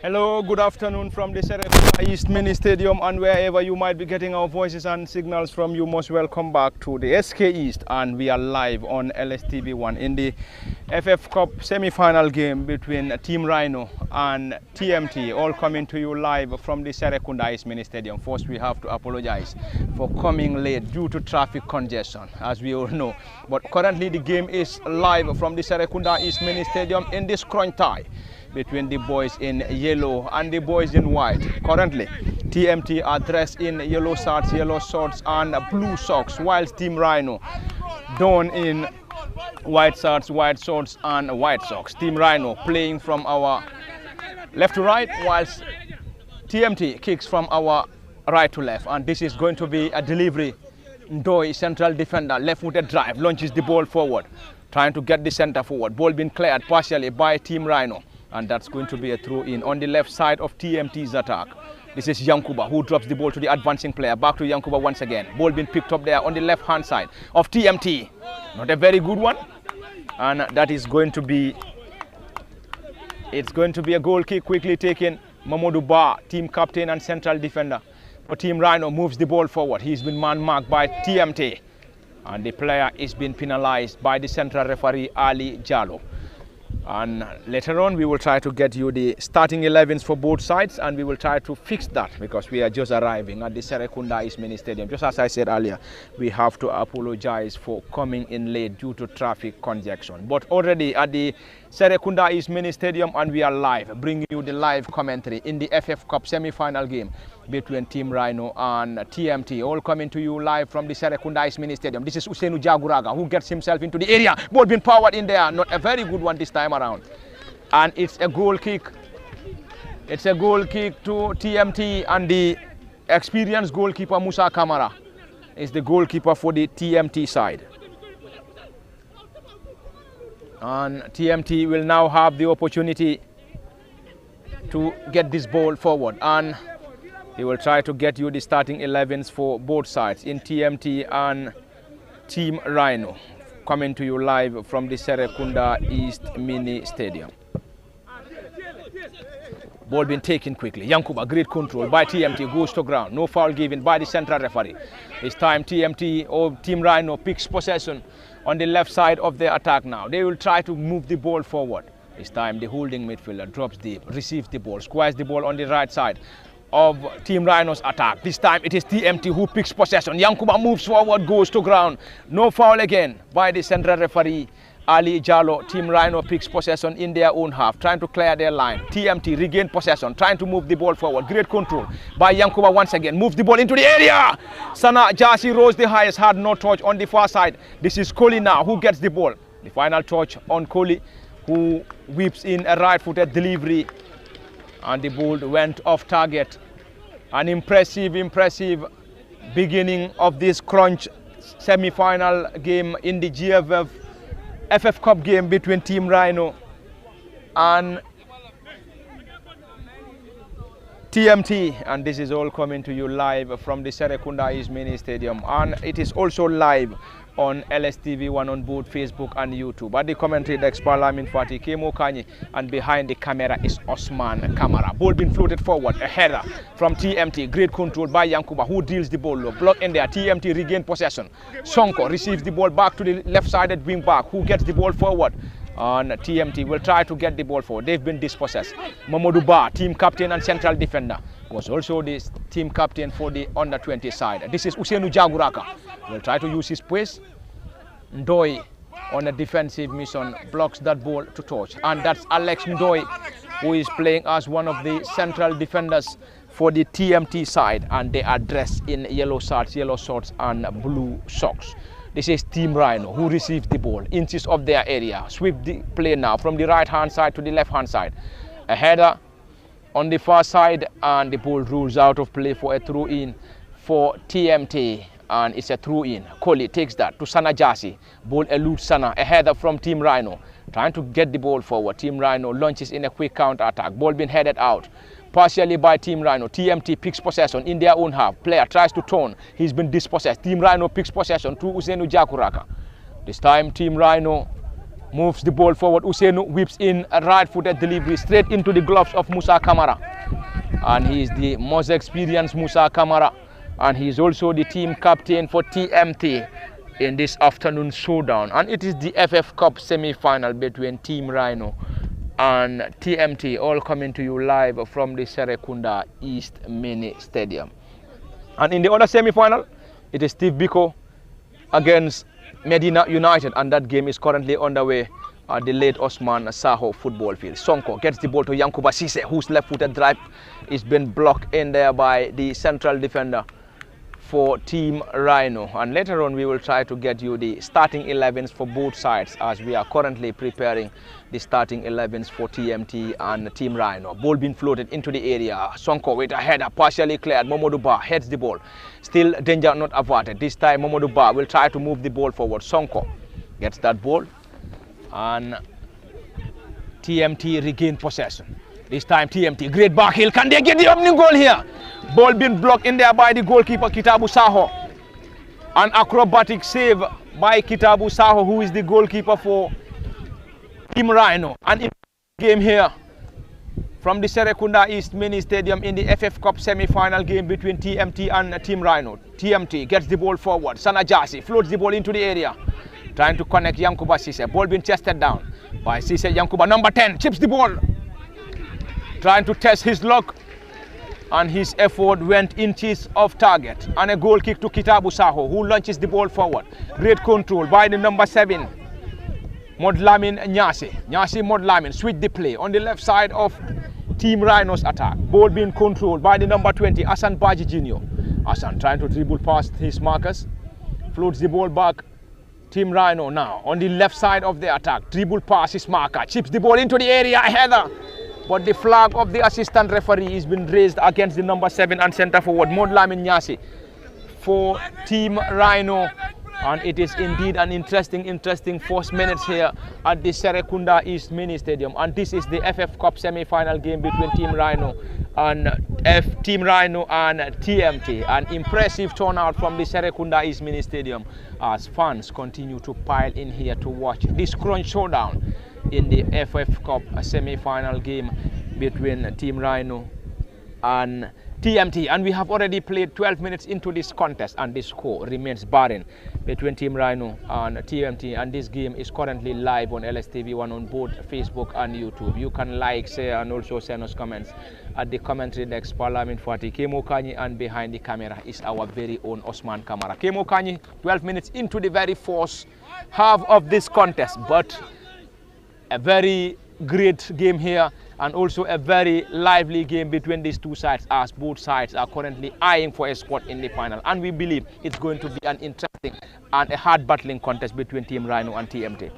Hello, good afternoon from the Serekunda East Mini Stadium, and wherever you might be getting our voices and signals from, you most welcome back to the SK East, and we are live on LSTV1 in the FF Cup semi-final game between Team Rhino and TMT, all coming to you live from the Serekunda East Mini Stadium. First, we have to apologize for coming late due to traffic congestion, as we all know. But currently the game is live from the Serekunda East Mini Stadium in this crunch tie between the boys in yellow and the boys in white. Currently, TMT are dressed in yellow shorts and blue socks, whilst Team Rhino done in white shirts, white shorts and white socks. Team Rhino playing from our left to right, whilst TMT kicks from our right to left. And this is going to be a delivery. Ndoi, central defender, left-footed drive, launches the ball forward, trying to get the center forward. Ball being cleared partially by Team Rhino. And that's going to be a throw-in on the left side of TMT's attack. This is Yankuba who drops the ball to the advancing player. Back to Yankuba once again. Ball being picked up there on the left-hand side of TMT. Not a very good one. And that is going to be... It's going to be a goal kick quickly taken. Mamadou Ba, team captain and central defender for Team Rhino, moves the ball forward. He's been man-marked by TMT. And the player is being penalized by the central referee, Ali Jallo. And later on we will try to get you the starting 11s for both sides, and we will try to fix that because we are just arriving at the Serekunda East Mini Stadium. Just as I said earlier, we have to apologize for coming in late due to traffic congestion. But already at the Serekunda East Mini Stadium, and we are live, bringing you the live commentary in the FF Cup semi-final game between Team Rhino and TMT, all coming to you live from the Serekunda East Mini Stadium. This is Usainu Jaguraga who gets himself into the area. Ball being powered in there, not a very good one this time around. And it's a goal kick. It's a goal kick to TMT, and the experienced goalkeeper Musa Kamara is the goalkeeper for the TMT side. And TMT will now have the opportunity to get this ball forward, and he will try to get you the starting 11s for both sides in TMT and Team Rhino, coming to you live from the Serekunda East Mini Stadium. Ball being taken quickly. Yankuba, great control by TMT, goes to ground. No foul given by the central referee. It's time TMT or Team Rhino picks possession on the left side of their attack now. They will try to move the ball forward. It's time the holding midfielder drops deep, receives the ball, squares the ball on the right side of Team Rhino's attack. This time it is TMT who picks possession. Yankuba moves forward, goes to ground. No foul again by the central referee, Ali Jallo. Team Rhino picks possession in their own half, trying to clear their line. TMT regain possession, trying to move the ball forward. Great control by Yankuba once again. Moves the ball into the area. Sana Jasi rose the highest, had no touch on the far side. This is Kohli now who gets the ball. The final touch on Kohli, who whips in a right-footed delivery, and the ball went off target. An impressive beginning of this crunch semi-final game in the GFF FF Cup game between Team Rhino and TMT, and this is all coming to you live from the Serekunda East Mini Stadium, and it is also live on LSTV1 on both Facebook and YouTube. At the commentary desk, Parlamin Fati, Kemo Kanyi, and behind the camera is Osman Kamara. Ball being floated forward, a header from TMT. Great control by Yankuba, who deals the ball low. Block in there, TMT regain possession. Sonko receives the ball back to the left-sided wing back, who gets the ball forward. And TMT will try to get the ball forward. They've been dispossessed. Mamadou Ba, team captain and central defender, was also the team captain for the under-20 side. This is Usainu Jaguraga. Will try to use his pace. Ndoi on a defensive mission blocks that ball to touch. And that's Alex Ndoi, who is playing as one of the central defenders for the TMT side. And they are dressed in yellow shorts and blue socks. This is Team Rhino, who receives the ball, inches of their area. Sweep the play now from the right-hand side to the left-hand side. A header on the far side, and the ball rules out of play for a throw-in for TMT. And it's a throw-in. Kohli takes that to Sana Jasi. Ball eludes Sana. A header from Team Rhino, trying to get the ball forward. Team Rhino launches in a quick counter-attack. Ball being headed out partially by Team Rhino. TMT picks possession in their own half. Player tries to turn. He's been dispossessed. Team Rhino picks possession to Usainu Jaguraga. This time Team Rhino moves the ball forward. Usainu whips in a right-footed delivery straight into the gloves of Musa Kamara. And he is the most experienced Musa Kamara. And he is also the team captain for TMT in this afternoon showdown. And it is the FF Cup semi-final between Team Rhino and TMT, all coming to you live from the Serekunda East Mini Stadium. And in the other semi-final, it is Steve Biko against Medina United, and that game is currently underway at the late Osman Saho football field. Sonko gets the ball to Yankuba Sise, whose left-footed drive is been blocked in there by the central defender for Team Rhino. And later on we will try to get you the starting 11s for both sides, as we are currently preparing the starting 11s for TMT and Team Rhino. Ball being floated into the area. Sonko with a header partially cleared. Momodu Ba heads the ball. Still danger not averted. This time Momodu Ba will try to move the ball forward. Sonko gets that ball and TMT regain possession. This time TMT, great back heel. Can they get the opening goal here? Ball being blocked in there by the goalkeeper Kitabu Saho. An acrobatic save by Kitabu Saho, who is the goalkeeper for Team Rhino. And in the game here from the Serekunda East Mini Stadium in the FF Cup semi-final game between TMT and Team Rhino. TMT gets the ball forward. Sanajasi floats the ball into the area, trying to connect Yankuba Sise. Ball being chested down by Sise Yankuba. Number 10 chips the ball, trying to test his luck, and his effort went inches off target. And a goal kick to Kitabu Saho, who launches the ball forward. Great control by the number 7, Modlamin Nyasi. Nyasi Modlamin switch the play on the left side of Team Rhino's attack. Ball being controlled by the number 20, Asan Baji Jr. Asan trying to dribble past his markers, floats the ball back. Team Rhino now on the left side of the attack. Dribble past his marker, chips the ball into the area, a header. But the flag of the assistant referee has been raised against the number 7 and centre forward, Modlamin Nyasi, for Team Rhino. And it is indeed an interesting first minutes here at the Serekunda East Mini Stadium. And this is the FF Cup semi-final game between Team Rhino and TMT. An impressive turnout from the Serekunda East Mini Stadium as fans continue to pile in here to watch this crunch showdown in the FF Cup semi-final game between Team Rhino and TMT. And we have already played 12 minutes into this contest, and this score remains barren between Team Rhino and TMT. And this game is currently live on LSTV1 on both Facebook and YouTube. You can like, share, and also send us comments at the commentary desk. Parliament Fati, Kemo Kanyi, and behind the camera is our very own Osman Kamara. Kemo Kanyi, 12 minutes into the very first half of this contest, but a very great game here, and also a very lively game between these two sides, as both sides are currently eyeing for a spot in the final. And we believe it's going to be an interesting and a hard battling contest between Team Rhino and TMT.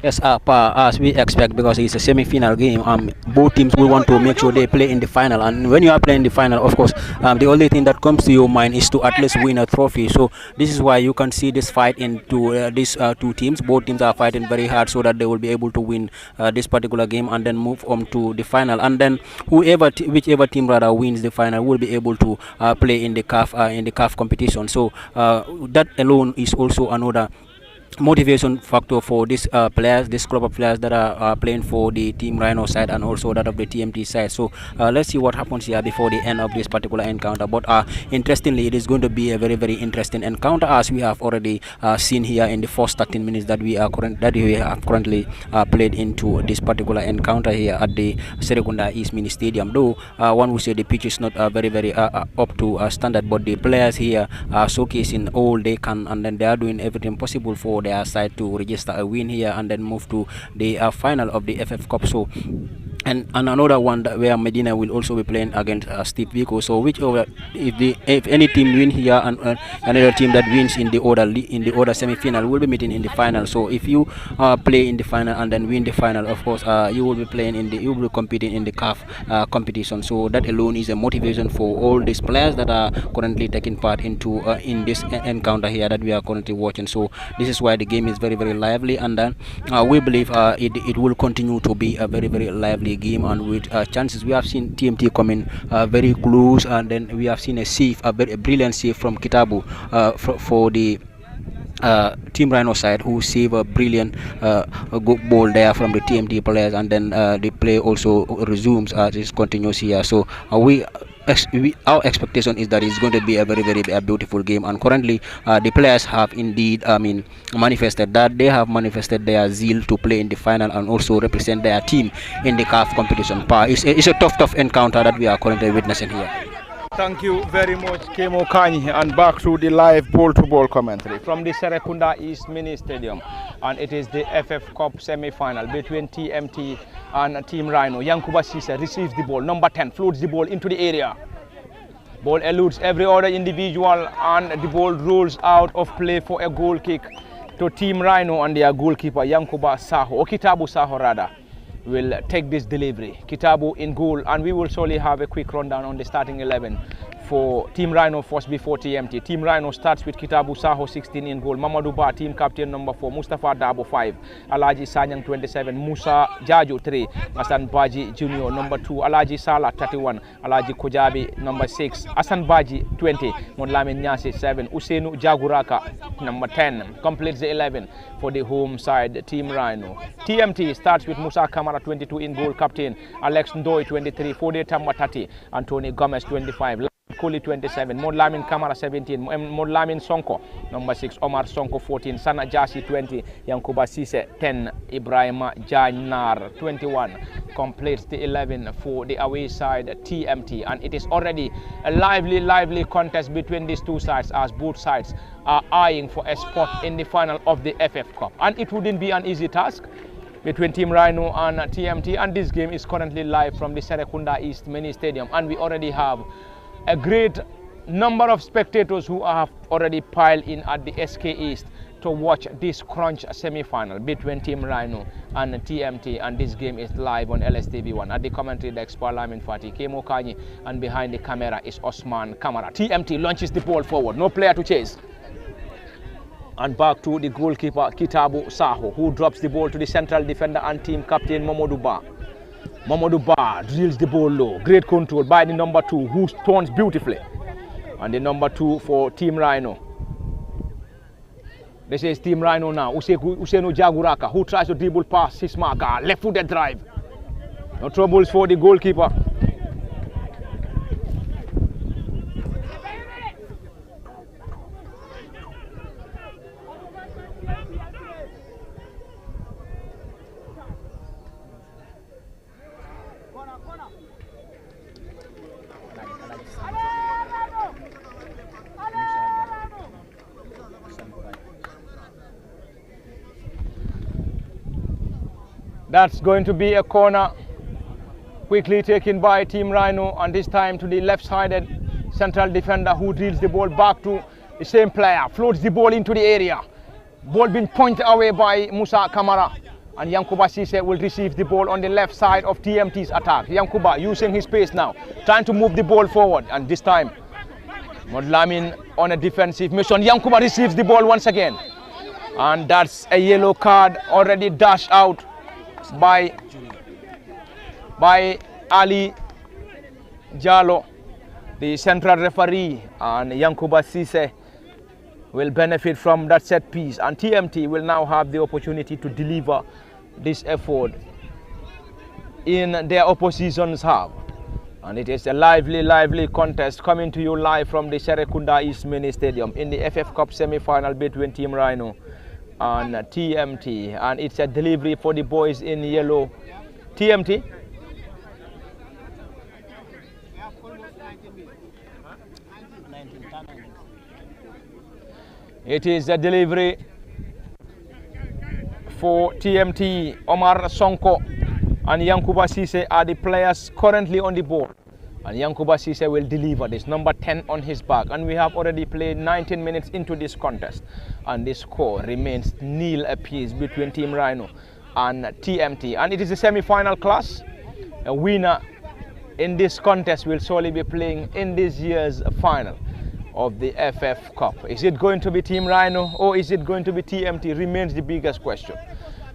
Yes, as we expect, because it's a semi-final game, both teams will want to make sure they play in the final. And when you are playing the final, of course, the only thing that comes to your mind is to at least win a trophy. So this is why you can see this fight into these two teams. Both teams are fighting very hard so that they will be able to win this particular game and then move on to the final. And then whichever team rather wins the final will be able to play in the CAF competition. So that alone is also another motivation factor for this group of players that are playing for the Team Rhino side and also that of the TMT side. So let's see what happens here before the end of this particular encounter. But interestingly, it is going to be a very interesting encounter, as we have already seen here in the first 13 minutes that we have currently played into this particular encounter here at the Serekunda East Mini Stadium. Though one would say the pitch is not very up to standard, but the players here are showcasing all they can, and then they are doing everything possible for their side to register a win here and then move to the final of the FF Cup. So and another one where Medina will also be playing against Steve Biko. So whichever, if any team win here and another team that wins in the other semi-final will be meeting in the final. So if you play in the final and then win the final, of course you will be competing in the CAF competition. So that alone is a motivation for all these players that are currently taking part into in this encounter here that we are currently watching. So this is why the game is very lively, and then we believe it will continue to be a very lively game, and with chances. We have seen TMT coming very close, and then we have seen a very brilliant save from Kitabu for the Team Rhino side, who save a brilliant a good ball there from the TMT players, and then the play also resumes as it continues here. So our expectation is that it's going to be a very beautiful game, and currently the players have indeed, I mean, manifested that they have manifested their zeal to play in the final and also represent their team in the CAF competition. It's a tough encounter that we are currently witnessing here. Thank you very much, Kemo Kanyi, and back to the live ball-to-ball commentary from the Serekunda East Mini Stadium, and it is the FF Cup semi-final between TMT and Team Rhino. Yankuba Sise receives the ball, number 10, floats the ball into the area. Ball eludes every other individual, and the ball rolls out of play for a goal kick to Team Rhino, and their goalkeeper, Yankuba Saho, or Kitabu Saho rather, will take this delivery. Kitabu in goal, and we will surely have a quick rundown on the starting 11 for Team Rhino first before TMT. Team Rhino starts with Kitabu Saho 16 in goal, Mamadou Ba team captain number 4, Mustafa Dabo 5, Alaji Sanyang 27, Musa Jajo 3, Asan Baji Junior number 2, Alaji Sala 31, Alaji Kojabi number 6, Asan Baji 20, Modlamin Nyasi 7, Usenu Jaguraka number 10 completes the 11 for the home side Team Rhino. TMT starts with Musa Kamara 22 in goal, captain Alex Ndoi 23, Fode Tamba 30, Anthony Gomez 25, Kuli 27, Modlamin Kamara 17, Modlamin Sonko number 6, Omar Sonko 14, Sana Jasi 20, Yankuba Sise 10, Ibrahima Janar 21 completes the 11 for the away side TMT, and it is already a lively contest between these two sides, as both sides are eyeing for a spot in the final of the FF Cup, and it wouldn't be an easy task between Team Rhino and TMT, and this game is currently live from the Serekunda East Mini Stadium, and we already have a great number of spectators who have already piled in at the SK East to watch this crunch semi-final between Team Rhino and TMT, and this game is live on LSTV1. At the commentary desk, Parlamin Fati, Kemo Kanyi, and behind the camera is Osman Kamara. TMT launches the ball forward, no player to chase. And back to the goalkeeper Kitabu Saho, who drops the ball to the central defender and team captain Mamadou Ba. Mamadou Ba drills the ball low. Great control by the number 2, who turns beautifully. And the number 2 for Team Rhino. This is Team Rhino now. Usenu Jaguraka, who tries to dribble past his marker. Left-footed drive. No troubles for the goalkeeper. That's going to be a corner quickly taken by Team Rhino, and this time to the left-sided central defender, who drills the ball back to the same player, floats the ball into the area. Ball being pointed away by Musa Kamara, and Yankuba Sise will receive the ball on the left side of TMT's attack. Yankuba using his pace now, trying to move the ball forward, and this time Modlamin on a defensive mission. Yankuba receives the ball once again, and that's a yellow card already dashed out by Ali Jalo, the central referee, and Yankuba Sise will benefit from that set piece, and TMT will now have the opportunity to deliver this effort in their opposition's half. And it is a lively contest coming to you live from the Serekunda East Mini Stadium in the FF Cup semi-final between Team Rhino and TMT, and it's a delivery for the boys in yellow. TMT. It is a delivery for TMT. Omar Sonko and Yankuba Sise are the players currently on the board, and Yankuba Sise will deliver this, number 10 on his back, and we have already played 19 minutes into this contest, and the score remains nil apiece between Team Rhino and TMT, and it is a semi-final class. A winner in this contest will surely be playing in this year's final of the FF Cup. Is it going to be Team Rhino or is it going to be TMT? Remains the biggest question.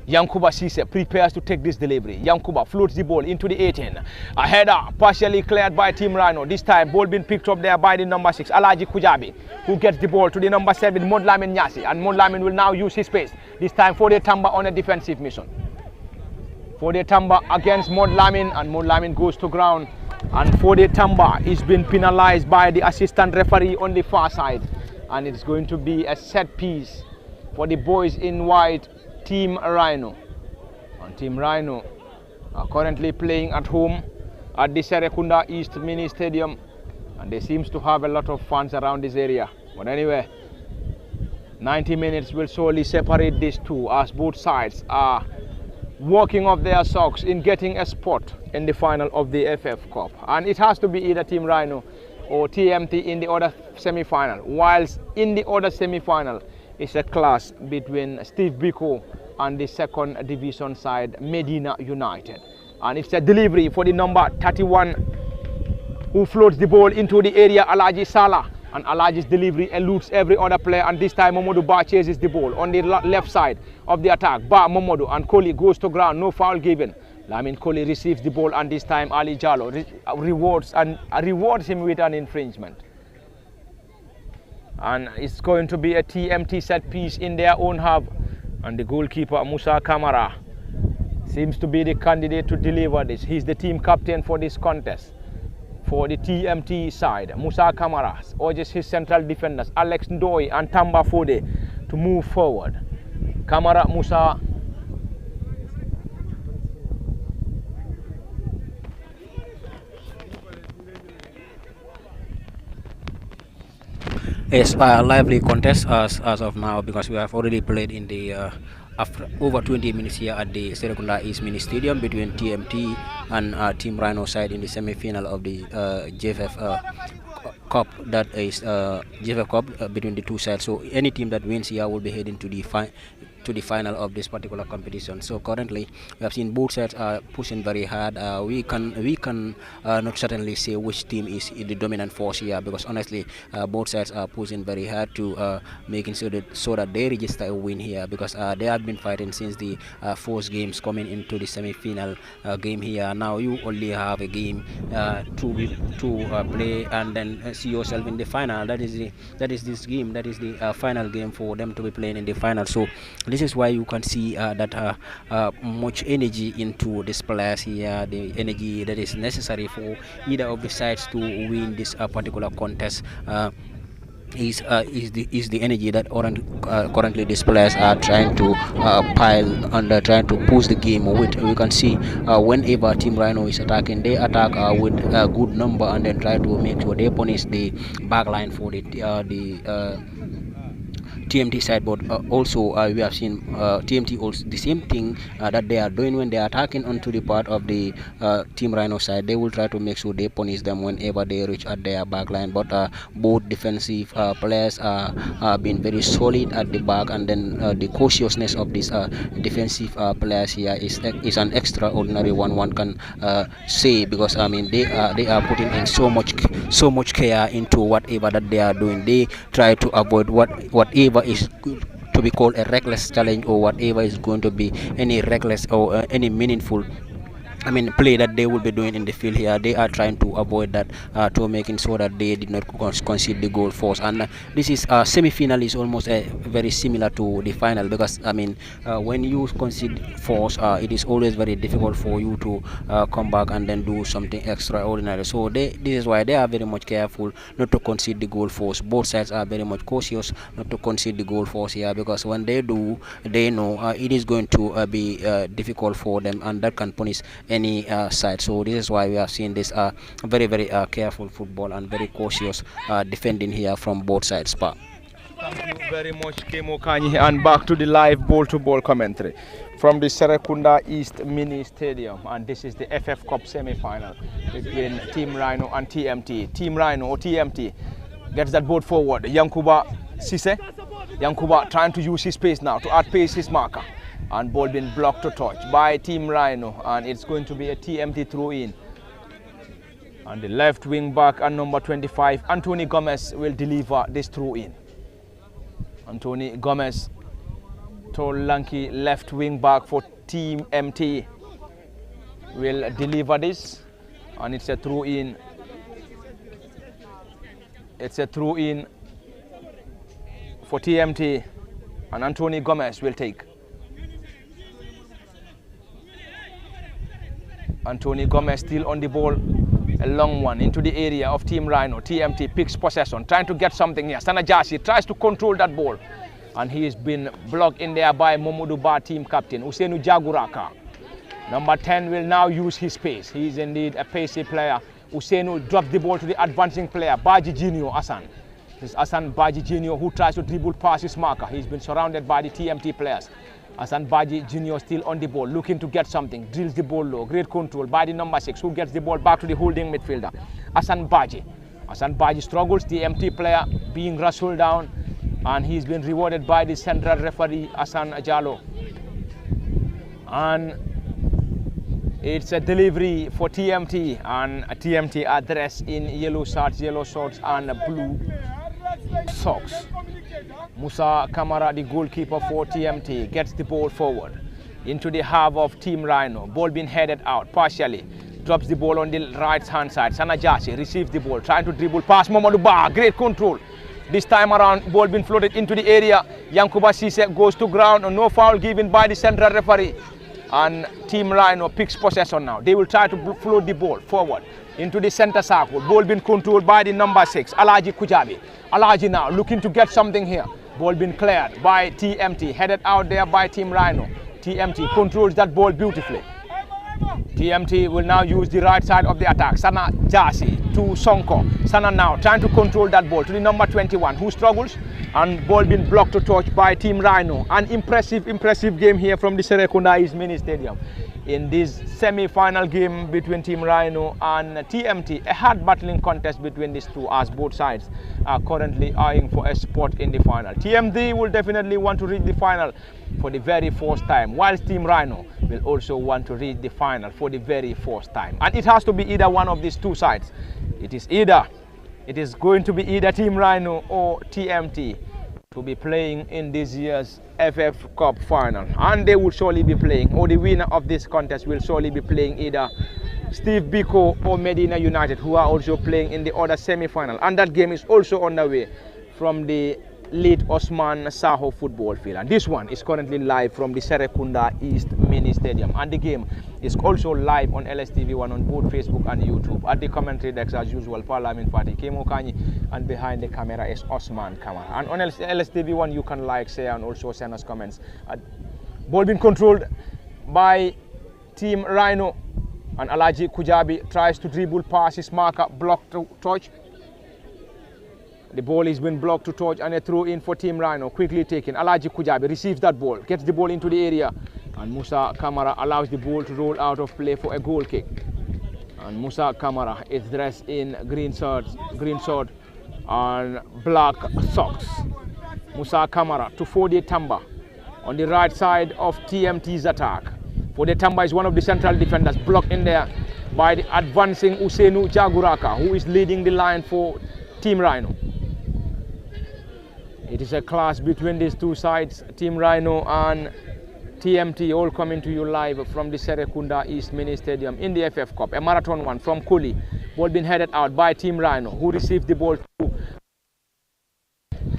Yankuba Cisse prepares to take this delivery. Yankuba floats the ball into the 18. A header partially cleared by Team Rhino. This time ball being picked up there by the number 6, Alaji Kujabi, who gets the ball to the number 7, Modlamin Nyasi. And Modlamin will now use his pace. This time Fode Tamba on a defensive mission. Fode Tamba against Modlamin, and Modlamin goes to ground. And Fode Tamba is being penalized by the assistant referee on the far side. And it's going to be a set piece for the boys in white, Team Rhino. And Team Rhino are currently playing at home at the Serekunda East Mini Stadium, and they seems to have a lot of fans around this area. But anyway, 90 minutes will surely separate these two, as both sides are working off their socks in getting a spot in the final of the FF Cup. And it has to be either Team Rhino or TMT in the other semi-final, whilst in the other semi-final is a clash between Steve Biko and the second division side, Medina United. And it's a delivery for the number 31, who floats the ball into the area, Alaji Salah. And Alaji's delivery eludes every other player, and this time Momodu Ba chases the ball on the left side of the attack. Ba Momodu, and Koli goes to ground, no foul given. Lamin Koli receives the ball, and this time Ali Jallo rewards him with an infringement. And it's going to be a TMT set piece in their own half, and the goalkeeper Musa Kamara seems to be the candidate to deliver this. He's the team captain for this contest for the TMT side. Musa Kamara urges his central defenders Alex Ndoi and Tamba Fode to move forward. Kamara, Musa. Yes, a lively contest as of now, because we have already played in the after over 20 minutes here at the Serekunda East Mini Stadium between TMT and Team Rhino side in the semi-final of the JFF Cup. That is JFF Cup between the two sides. So any team that wins here will be heading to the final of this particular competition. So currently we have seen both sides are pushing very hard. We can not certainly say which team is the dominant force here, because honestly both sides are pushing very hard to making so that they register a win here, because they have been fighting since the first games coming into the semi-final game here. Now you only have a game to play and then see yourself in the final. That is this game. That is the final game for them to be playing in the final. So this is why you can see that much energy into this players here, the energy that is necessary for either of the sides to win this particular contest. Is the energy that currently these players are trying to pile and trying to push the game with. We can see whenever Team Rhino is attacking, they attack with a good number and then try to make sure they punish the back line for the TMT side. But also we have seen TMT also the same thing that they are doing when they are attacking onto the part of the Team Rhino side. They will try to make sure they punish them whenever they reach at their back line. But both defensive players are being very solid at the back, and then the cautiousness of these defensive players here is an extraordinary one can say, because I mean they are putting in so much care into whatever that they are doing. They try to avoid whatever is to be called a reckless challenge, or whatever is going to be any reckless or any meaningful play that they will be doing in the field here. They are trying to avoid that, to making sure that they did not concede the goal first. And this is semi-final is almost very similar to the final, because when you concede first, it is always very difficult for you to come back and then do something extraordinary. So this is why they are very much careful not to concede the goal first. Both sides are very much cautious not to concede the goal first here, because when they do, they know it is going to be difficult for them, and that can punish any side. So this is why we have seen this very careful football and very cautious defending here from both sides. Thank you very much, Kemo Kanyi, and back to the live ball-to-ball commentary from the Serekunda East Mini Stadium. And this is the FF Cup semi-final between Team Rhino and TMT. Team Rhino or TMT gets that ball forward. Yankuba Cisse. Yankuba trying to use his pace now to outpace his marker. And ball being blocked to touch by Team Rhino, and it's going to be a TMT throw in. And the left wing back and number 25, Anthony Gomez, will deliver this throw in. Anthony Gomez tall, lanky left wing back for Team MT will deliver this, and it's a throw in. It's a throw in for TMT, and Anthony Gomez will take. Anthony Gomez still on the ball. A long one into the area of Team Rhino. TMT picks possession, trying to get something here. Sanajasi tries to control that ball, and he has been blocked in there by Momodu Ba, team captain Usenu Jaguraka. Number 10 will now use his pace. He is indeed a pacey player. Usenu drops the ball to the advancing player, Baji Junior Hassan. This is Hassan Baji Junior who tries to dribble past his marker. He's been surrounded by the TMT players. Hassan Baji Junior still on the ball, looking to get something. Drills the ball low. Great control by the number 6 who gets the ball back to the holding midfielder, Hassan Baji. Hassan Baji struggles, the TMT player being wrestled down, and he's been rewarded by the central referee, Hassan Ajalo. And it's a delivery for TMT, and a TMT are dressed in yellow shorts and blue socks. Musa Kamara, the goalkeeper for TMT, gets the ball forward into the half of Team Rhino. Ball being headed out partially. Drops the ball on the right hand side. Sanajasi receives the ball, trying to dribble past Momodu Ba. Great control. This time around, ball being floated into the area. Yankuba Sise goes to ground, and no foul given by the central referee. And Team Rhino picks possession now. They will try to float the ball forward into the center circle. Ball being controlled by the number 6, Alaji Kujabi. Alaji now looking to get something here. Ball being cleared by TMT, headed out there by Team Rhino. TMT controls that ball beautifully. TMT will now use the right side of the attack. Sana Jasi to Sonko. Sana now trying to control that ball to the number 21 who struggles, and ball being blocked to touch by Team Rhino. An impressive game here from the Serekunda East Mini Stadium in this semi-final game between Team Rhino and TMT. A hard battling contest between these two, as both sides are currently eyeing for a spot in the final. TMT will definitely want to reach the final for the very first time, whilst Team Rhino will also want to reach the final for the very first time. And it has to be either one of these two sides. It is going to be either Team Rhino or TMT to be playing in this year's FF Cup final, and they will surely be playing, or the winner of this contest will surely be playing either Steve Biko or Medina United, who are also playing in the other semi-final, and that game is also on the way from the late Osman Saho football field. And this one is currently live from the Serekunda East Mini Stadium, and the game is also live on LSTV1 on both Facebook and YouTube. At the commentary decks, as usual, Parliament Party Kemo Kanyi, and behind the camera is Osman Kamara. And on LSTV1 you can like, share, and also send us comments. Ball being controlled by Team Rhino, and Alaji Kujabi tries to dribble past his marker, blocked to touch. The ball has been blocked to touch, and a throw in for Team Rhino, quickly taken. Alaji Kujabi receives that ball, gets the ball into the area, and Musa Kamara allows the ball to roll out of play for a goal kick. And Musa Kamara is dressed in green shirt and black socks. Musa Kamara to Fode Tamba on the right side of TMT's attack. Fode Tamba is one of the central defenders, blocked in there by the advancing Usenu Jaguraka, who is leading the line for Team Rhino. It is a clash between these two sides, Team Rhino and TMT, all coming to you live from the Serekunda East Mini Stadium in the FF Cup. A marathon one from Kuli. Ball being headed out by Team Rhino, who received the ball to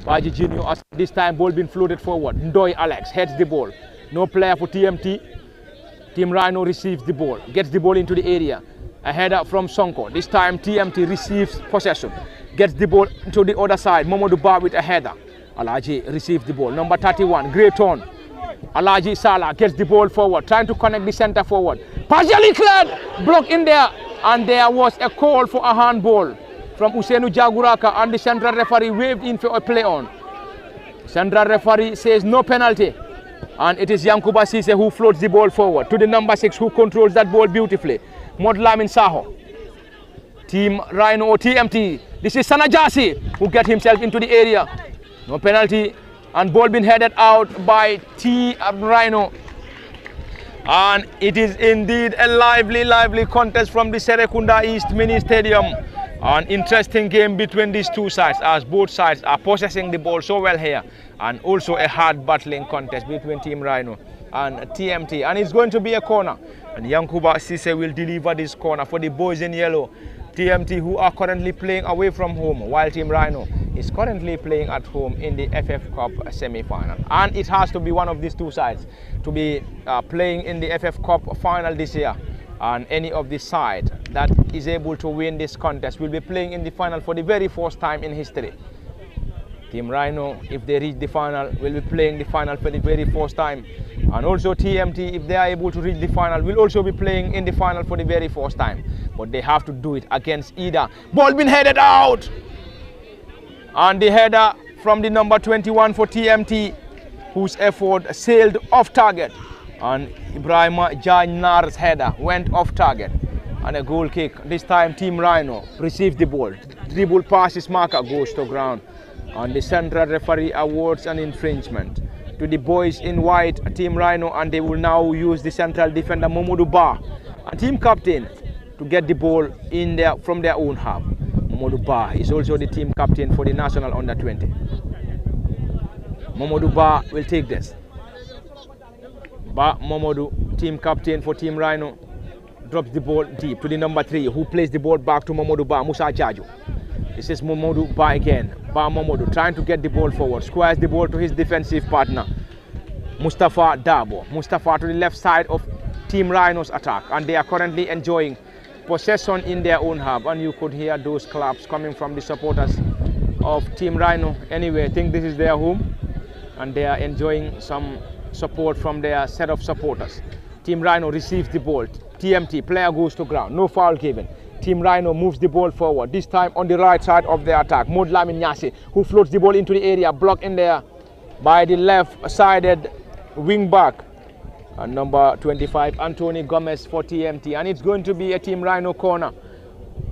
Baji Junior. This time ball being floated forward. Ndoy Alex heads the ball. No player for TMT. Team Rhino receives the ball, gets the ball into the area. A header from Sonko. This time TMT receives possession, gets the ball to the other side. Momodu Ba with a header. Alaji receives the ball. Number 31, great turn. Alaji Salah gets the ball forward, trying to connect the center forward. Partially cleared, blocked in there, and there was a call for a handball from Usenu Jaguraka, and the central referee waved in for a play on. Central referee says no penalty, and it is Yankuba Sise who floats the ball forward to the number 6, who controls that ball beautifully. Modlamin Saho. Team Rhino or TMT. This is Sanajasi who gets himself into the area. No penalty, and ball being headed out by Team Rhino. And it is indeed a lively contest from the Serekunda East Mini Stadium. An interesting game between these two sides, as both sides are possessing the ball so well here, and also a hard battling contest between Team Rhino and TMT, and it's going to be a corner, and Yankuba Sise will deliver this corner for the boys in yellow, TMT, who are currently playing away from home, while Team Rhino is currently playing at home in the FF Cup semi-final. And it has to be one of these two sides to be playing in the FF Cup final this year, and any of the side that is able to win this contest will be playing in the final for the very first time in history. Team Rhino, if they reach the final, will be playing the final for the very first time, and also TMT, if they are able to reach the final, will also be playing in the final for the very first time. But they have to do it against either. Ball been headed out, and the header from the number 21 for TMT, whose effort sailed off target, and Ibrahima Janar's header went off target, and a goal kick. This time Team Rhino receives the ball, dribble passes marker goes to ground, and the central referee awards an infringement to the boys in white, Team Rhino, and they will now use the central defender Momodu Ba and team captain to get the ball in there from their own half. Momodu Ba is also the team captain for the national under-20. Momodu Ba will take this. Ba Momodu, team captain for Team Rhino, drops the ball deep to the number 3, who plays the ball back to Momodu Ba, Musa Jaju. This is Momodu Ba again. Ba Momodu trying to get the ball forward, squares the ball to his defensive partner, Mustafa Dabo. Mustafa to the left side of Team Rhino's attack, and they are currently enjoying possession in their own half, and you could hear those claps coming from the supporters of Team Rhino. Anyway, I think this is their home, and they are enjoying some support from their set of supporters. Team Rhino receives the ball. TMT, player goes to ground, no foul given. Team Rhino moves the ball forward, this time on the right side of the attack. Mod Lamin Nyasi, who floats the ball into the area, blocked in there by the left-sided wing back, and number 25, Anthony Gomez for TMT. And it's going to be a Team Rhino corner.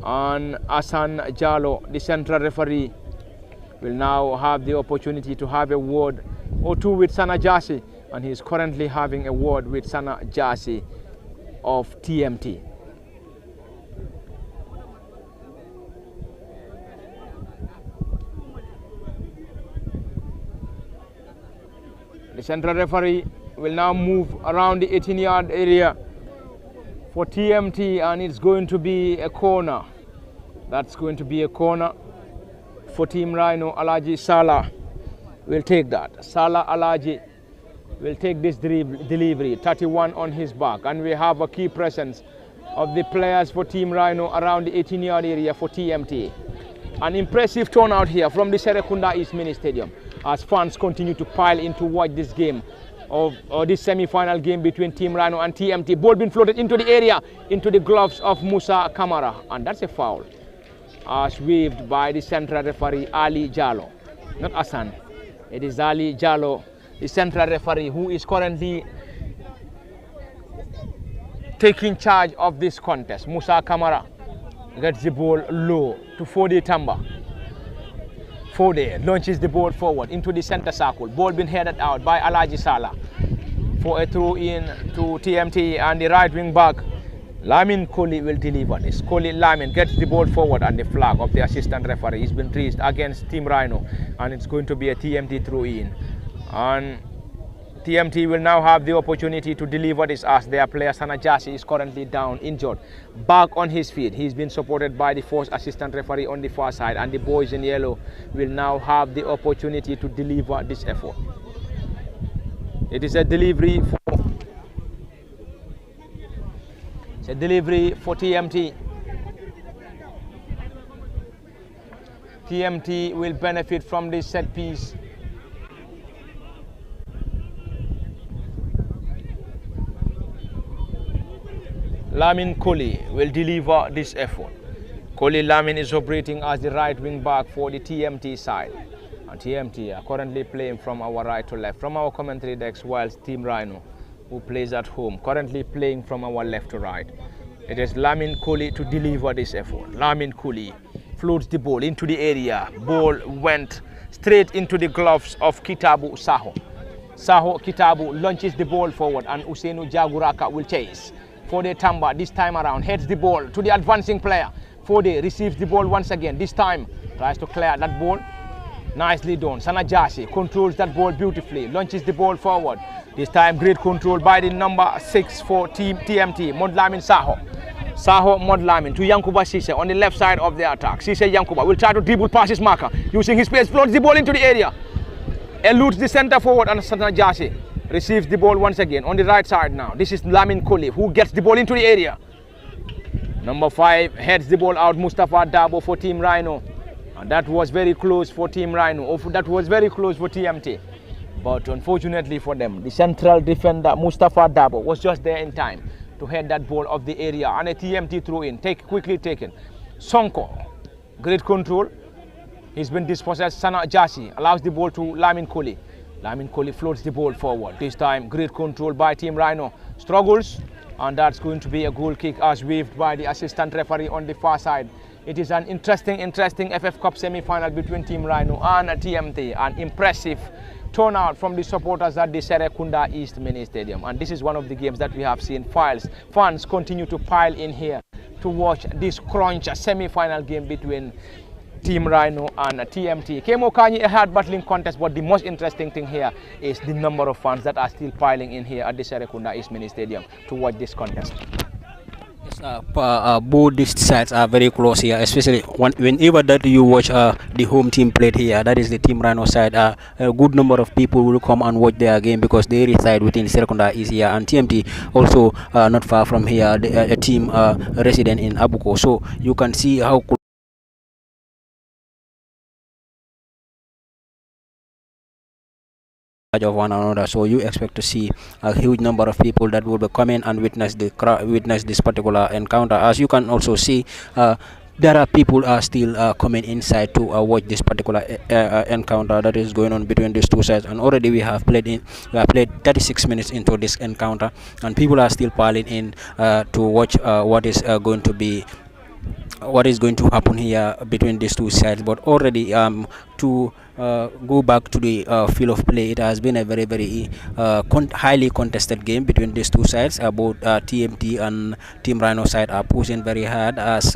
And Hassan Jalo, the central referee, will now have the opportunity to have a word or two with Sana Jasi, and he's currently having a word with Sana Jasi of TMT. The central referee will now move around the 18-yard area for TMT, and it's going to be a corner. That's going to be a corner for Team Rhino. Alaji Salah will take that. Salah Alaji will take this delivery, 31 on his back, and we have a key presence of the players for Team Rhino around the 18-yard area for TMT. An impressive turnout here from the Serekunda East Mini Stadium as fans continue to pile in to watch this game of this semi-final game between Team Rhino and TMT. Ball being floated into the area, into the gloves of Musa Kamara, and that's a foul as waved by the central referee Ali Jallo, not Hassan. It is Ali Jallo, the central referee, who is currently taking charge of this contest. Musa Kamara gets the ball low to Fode Tamba. Fode launches the ball forward into the center circle. Ball being headed out by Alaji Salah for a throw in to TMT, and the right wing back Lamin Koli will deliver this. Koli Lamin gets the ball forward, and the flag of the assistant referee has been raised against Team Rhino, and it's going to be a TMT throw in. And TMT will now have the opportunity to deliver this as their player Sanajasi is currently down, injured. Back on his feet, he's been supported by the first assistant referee on the far side, and the boys in yellow will now have the opportunity to deliver this effort. It is a delivery for TMT. TMT will benefit from this set piece. Lamin Koli will deliver this effort. Koli Lamin is operating as the right wing back for the TMT side. And TMT are currently playing from our right to left, from our commentary decks, whilst Team Rhino, who plays at home, currently playing from our left to right. It is Lamin Koli to deliver this effort. Lamin Koli floats the ball into the area. Ball went straight into the gloves of Kitabu Saho. Saho Kitabu launches the ball forward, and Usainu Jaguraka will chase. Fode Tamba this time around heads the ball to the advancing player. Fode receives the ball once again. This time tries to clear that ball. Nicely done. Sanajasi controls that ball beautifully. Launches the ball forward. This time great control by the number 6 for Team TMT. Modlamin Saho. Saho Modlamin to Yankuba Sise on the left side of the attack. Sise Yankuba will try to dribble past his marker. Using his pace, floats the ball into the area. Eludes the center forward and Sanajasi receives the ball once again on the right side now. This is Lamin Koli who gets the ball into the area. Number 5 heads the ball out. Mustafa Dabo for Team Rhino. And that was very close for Team Rhino. That was very close for TMT. But unfortunately for them, the central defender Mustafa Dabo was just there in time to head that ball off the area. And a TMT throw in, quickly taken. Sonko, great control. He's been dispossessed. Sana Jasi allows the ball to Lamin Koli. Lamin Koli floats the ball forward. This time, great control by Team Rhino. Struggles, and that's going to be a goal kick as waved by the assistant referee on the far side. It is an interesting FF Cup semi-final between Team Rhino and TMT. An impressive turnout from the supporters at the Serekunda East Mini Stadium. And this is one of the games that we have seen fans continue to pile in here to watch this crunch semi-final game between Team Rhino and TMT. Kemo Kanyi, a hard battling contest, but the most interesting thing here is the number of fans that are still piling in here at the Serekunda East Mini Stadium to watch this contest. Both these sides are very close here, especially whenever that you watch the home team played here, that is the Team Rhino side. A good number of people will come and watch their game because they reside within Serekunda is here, and TMT also not far from here, a team resident in Abuko. So you can see how of one another. So you expect to see a huge number of people that will be coming and witness this particular encounter. As you can also see, there are people still coming inside to watch this particular encounter that is going on between these two sides. And already we have played 36 minutes into this encounter, and people are still piling in to watch what is going to happen here between these two sides. But already to go back to the field of play, it has been a very highly contested game between these two sides. Both TMT and Team Rhino side are pushing very hard, as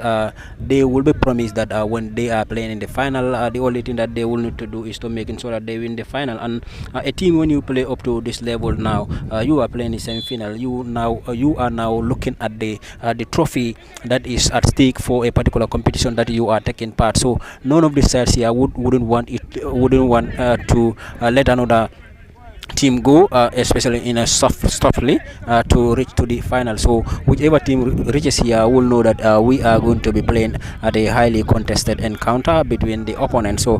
they will be promised that when they are playing in the final, the only thing that they will need to do is to making sure that they win the final. And a team, when you play up to this level now, you are playing the semi-final, you are now looking at the trophy that is at stake for a particular competition that you are taking part. So none of the sides here wouldn't want to let another team go, especially in a softly to reach to the final. So whichever team reaches here will know that we are going to be playing at a highly contested encounter between the opponents. So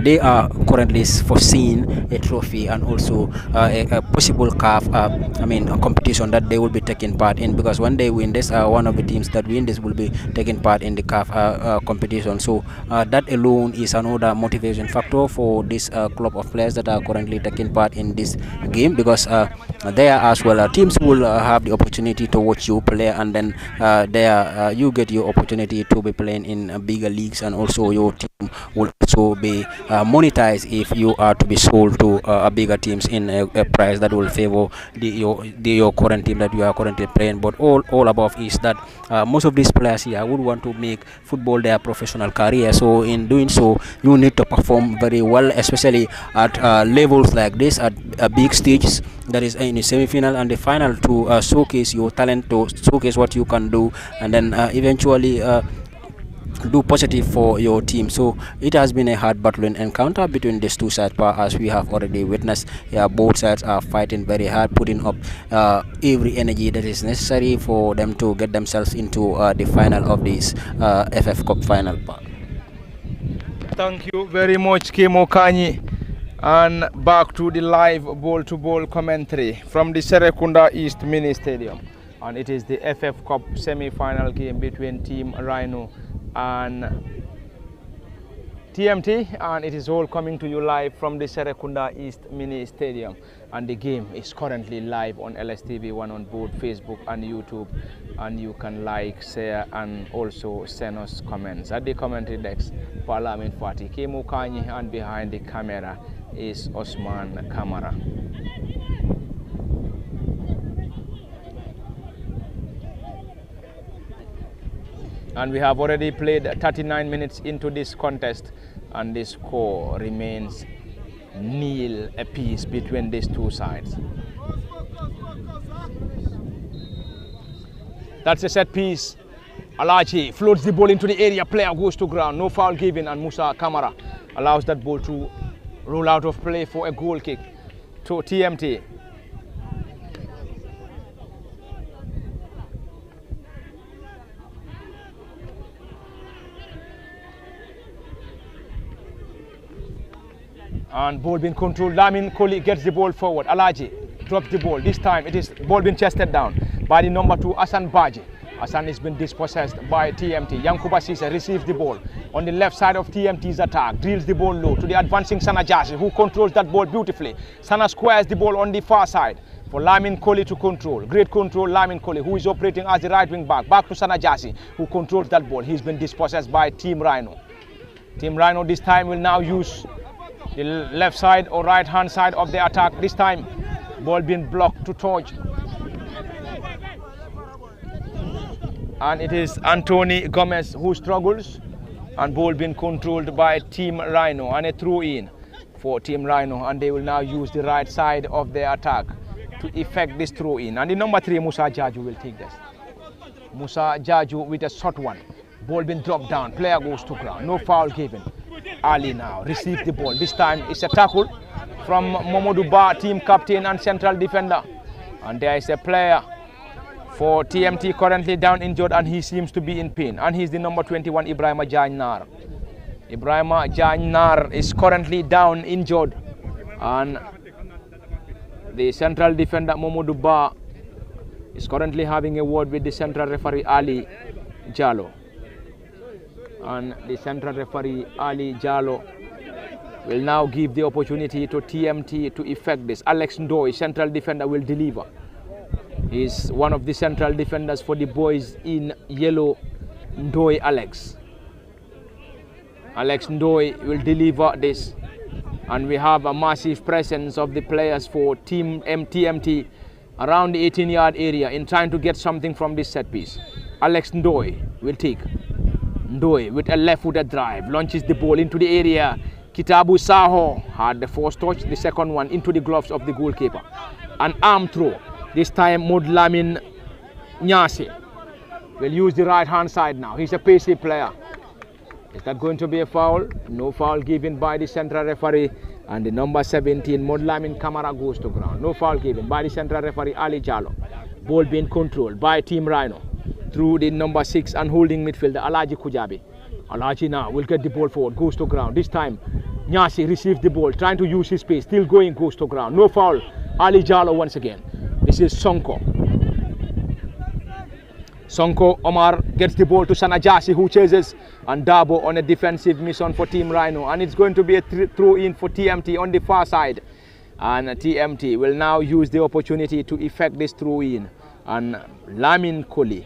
they are currently foreseeing a trophy and also a possible CAF a competition that they will be taking part in, because when they win this, one of the teams that win this will be taking part in the CAF competition. So that alone is another motivation factor for this club of players that are currently taking part in this game, because there as well teams will have the opportunity to watch you play, and then there you get your opportunity to be playing in bigger leagues, and also your team will also be monetized if you are to be sold to bigger teams in a price that will favor your current team that you are currently playing. But all above is that most of these players here would want to make football their professional career. So in doing so, you need to perform very well, especially at levels like this, at big stages, that is in the semi-final and the final, to showcase your talent, to showcase what you can do, and then eventually do positive for your team. So it has been a hard battling encounter between these two sides, as we have already witnessed. Both sides are fighting very hard, putting up every energy that is necessary for them to get themselves into the final of this FF Cup final. Thank you very much, Kemo Kanyi. And back to the live ball-to-ball commentary from the Serekunda East Mini Stadium. And it is the FF Cup semi-final game between Team Rhino and TMT, and it is all coming to you live from the Serekunda East Mini Stadium. And the game is currently live on LSTV1 on both Facebook and YouTube, and you can like, share, and also send us comments at the commentary desk. Parliament Party Kemo Kanyi, and behind the camera is Osman Kamara. And we have already played 39 minutes into this contest, and the score remains nil apiece between these two sides. That's a set piece. Alaji floats the ball into the area, player goes to ground, no foul given, and Musa Kamara allows that ball to roll out of play for a goal kick to TMT. And ball being controlled. Lamin Koli gets the ball forward. Alaji drops the ball. This time it is ball being chested down by the number 2 Hassan Baji. Hassan has been dispossessed by TMT. Yankuba Sise receives the ball on the left side of TMT's attack, drills the ball low to the advancing Sana Jasi, who controls that ball beautifully. Sana squares the ball on the far side for Lamin Koli to control. Great control, Lamin Koli, who is operating as the right wing back. Back to Sana Jasi, who controls that ball. He's been dispossessed by Team Rhino. Team Rhino this time will now use the left side or right hand side of the attack. This time ball being blocked to Torch, and it is Anthony Gomez who struggles, and ball being controlled by Team Rhino, and a throw in for Team Rhino, and they will now use the right side of their attack to effect this throw in. And the number 3 Musa Jaju will take this. Musa Jaju with a short one, ball being dropped down, player goes to ground, no foul given. Ali now receives the ball. This time it's a tackle from Momodu Ba, team captain and central defender. And there is a player for TMT currently down injured, and he seems to be in pain. And he's the number 21, Ibrahima Jainar. Ibrahima Jainar is currently down injured. And the central defender, Momodu Ba, is currently having a word with the central referee, Ali Jallo. And the central referee Ali Jallo will now give the opportunity to TMT to effect this. Alex Ndoi, central defender, will deliver. He is one of the central defenders for the boys in yellow. Ndoi Alex. Alex Ndoi will deliver this, and we have a massive presence of the players for Team TMT around the 18-yard area in trying to get something from this set piece. Alex Ndoi will take. Ndoi with a left-footed drive launches the ball into the area. Kitabu Saho had the first touch, the second one into the gloves of the goalkeeper. An arm throw. This time Modlamin Nyase will use the right-hand side now. He's a pacey player. Is that going to be a foul? No foul given by the central referee. And the number 17, Modlamin Kamara, goes to ground. No foul given by the central referee, Ali Jallo. Ball being controlled by Team Rhino through the number 6 and holding midfielder, Alaji Kujabi. Alaji now will get the ball forward, goes to ground. This time, Nyasi receives the ball, trying to use his space, still going, goes to ground. No foul, Ali Jallo once again. This is Sonko. Sonko Omar gets the ball to Sanajasi, who chases, and Dabo on a defensive mission for Team Rhino. And it's going to be a throw in for TMT on the far side. And TMT will now use the opportunity to effect this throw in. And Lamin Koli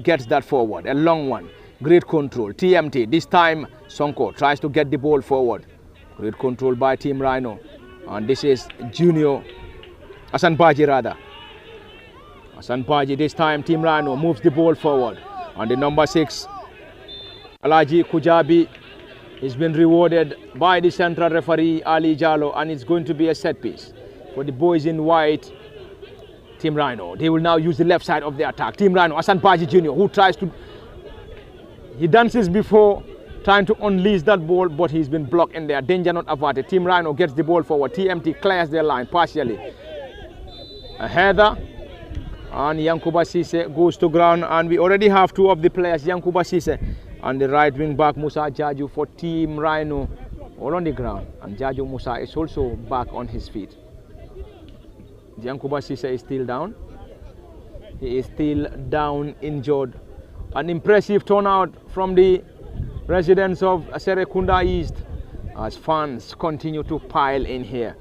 gets that forward, a long one. Great control. TMT, this time Sonko tries to get the ball forward. Great control by Team Rhino. And this is Junior Hassan Baji rather. Hassan Baji, this time Team Rhino moves the ball forward. And the number 6, Alaji Kujabi, has been rewarded by the central referee, Ali Jallo, and it's going to be a set piece for the boys in white, Team Rhino. They will now use the left side of the attack. Team Rhino, Hassan Baji Jr., who tries to, he dances before trying to unleash that ball, but he's been blocked in there. Danger not averted. Team Rhino gets the ball forward. TMT clears their line partially. A header, and Yankuba Sise goes to ground, and we already have 2 of the players, Yankuba Sise and the right wing back Musa Jaju for Team Rhino, all on the ground, and Jaju Musa is also back on his feet. Yankuba Sise is still down. He is still down injured. An impressive turnout from the residents of Serekunda East as fans continue to pile in here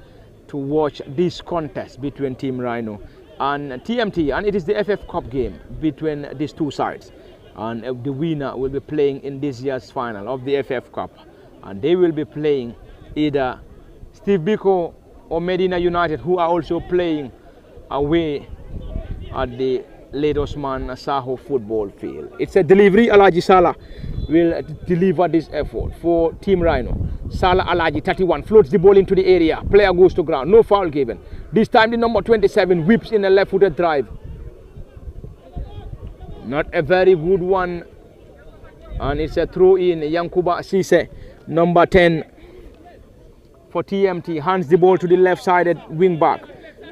to watch this contest between Team Rhino and TMT, and it is the FF Cup game between these two sides, and the winner will be playing in this year's final of the FF Cup, and they will be playing either Steve Biko or Medina United, who are also playing away at the Late Osman Saho football field. It's a delivery. Alaji Salah will deliver this effort for Team Rhino. Salah Alaji 31 floats the ball into the area. Player goes to ground. No foul given. This time the number 27 whips in a left-footed drive. Not a very good one. And it's a throw in. Yankuba Sise, number 10 for TMT, hands the ball to the left-sided wing back.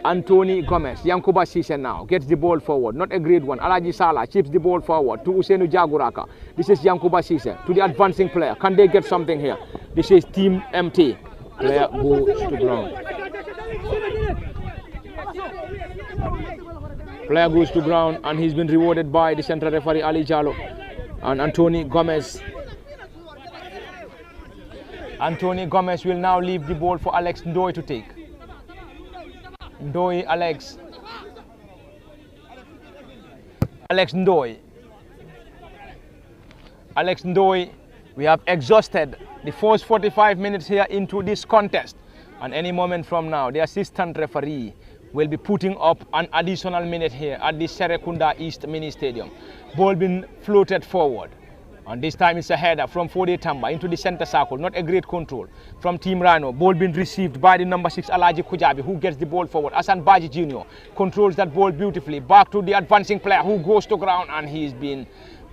Anthony Gomez, Yankuba Sise now gets the ball forward. Not a great one. Alaji Salah chips the ball forward to Usenu Jaguraka. This is Yankuba Sise to the advancing player. Can they get something here? This is Team MT. Player goes to ground. Player goes to ground and he's been rewarded by the central referee Ali Jallo and Anthony Gomez. Anthony Gomez will now leave the ball for Alex Ndoye to take. Ndoye, Alex Ndoye. Alex Ndoye, we have exhausted the first 45 minutes here into this contest. And any moment from now, the assistant referee will be putting up an additional minute here at the Serekunda East Mini Stadium. Ball being floated forward. And this time it's a header from Fode Tamba into the center circle. Not a great control from Team Rhino. Ball being received by the number 6 Alaji Kujabi, who gets the ball forward. Asan Baji Jr. controls that ball beautifully. Back to the advancing player who goes to ground and he's been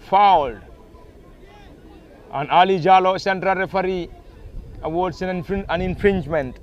fouled. And Ali Jallo, central referee, awards an infringement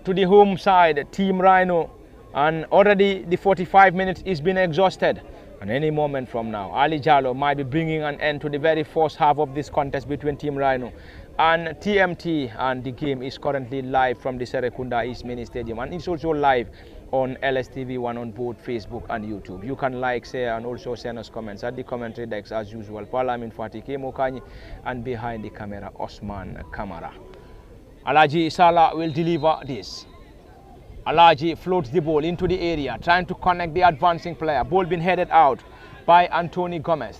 to the home side, Team Rhino. And already the 45 minutes is been exhausted. And any moment from now, Ali Jallo might be bringing an end to the very first half of this contest between Team Rhino and TMT. And the game is currently live from the Serekunda East Mini Stadium. And it's also live on LSTV1 on both Facebook and YouTube. You can like, share, and also send us comments at the commentary decks as usual. Parlamin Fatih Mokanyi, and behind the camera, Osman Kamara. Alaji Salah will deliver this. Alaji floats the ball into the area, trying to connect the advancing player. Ball being headed out by Anthony Gomez.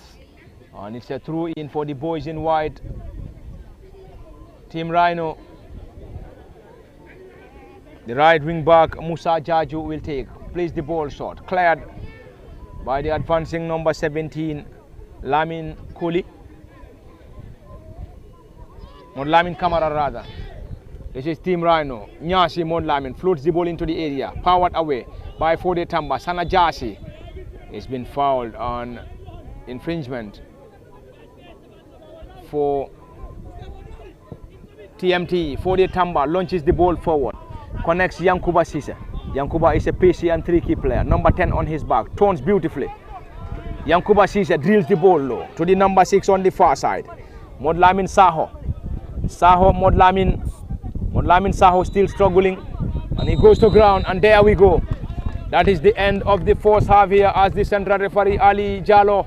And it's a throw in for the boys in white. Team Rhino. The right wing back, Musa Jaju, will take. Plays the ball short. Cleared by the advancing number 17, Lamin Koli. Or Lamin Kamara rather. This is Team Rhino. Nyasi Modlamin floats the ball into the area, powered away by Fode Tamba. Sanajasi has been fouled on infringement for TMT. Fode Tamba launches the ball forward, connects Yankuba Sise. Yankuba is a pacey and tricky player. Number 10 on his back, turns beautifully. Yankuba Sise drills the ball low to the number 6 on the far side. Modlamin Saho. Modlamin Saho still struggling, and he goes to ground, and there we go. That is the end of the first half here as the central referee Ali Jallo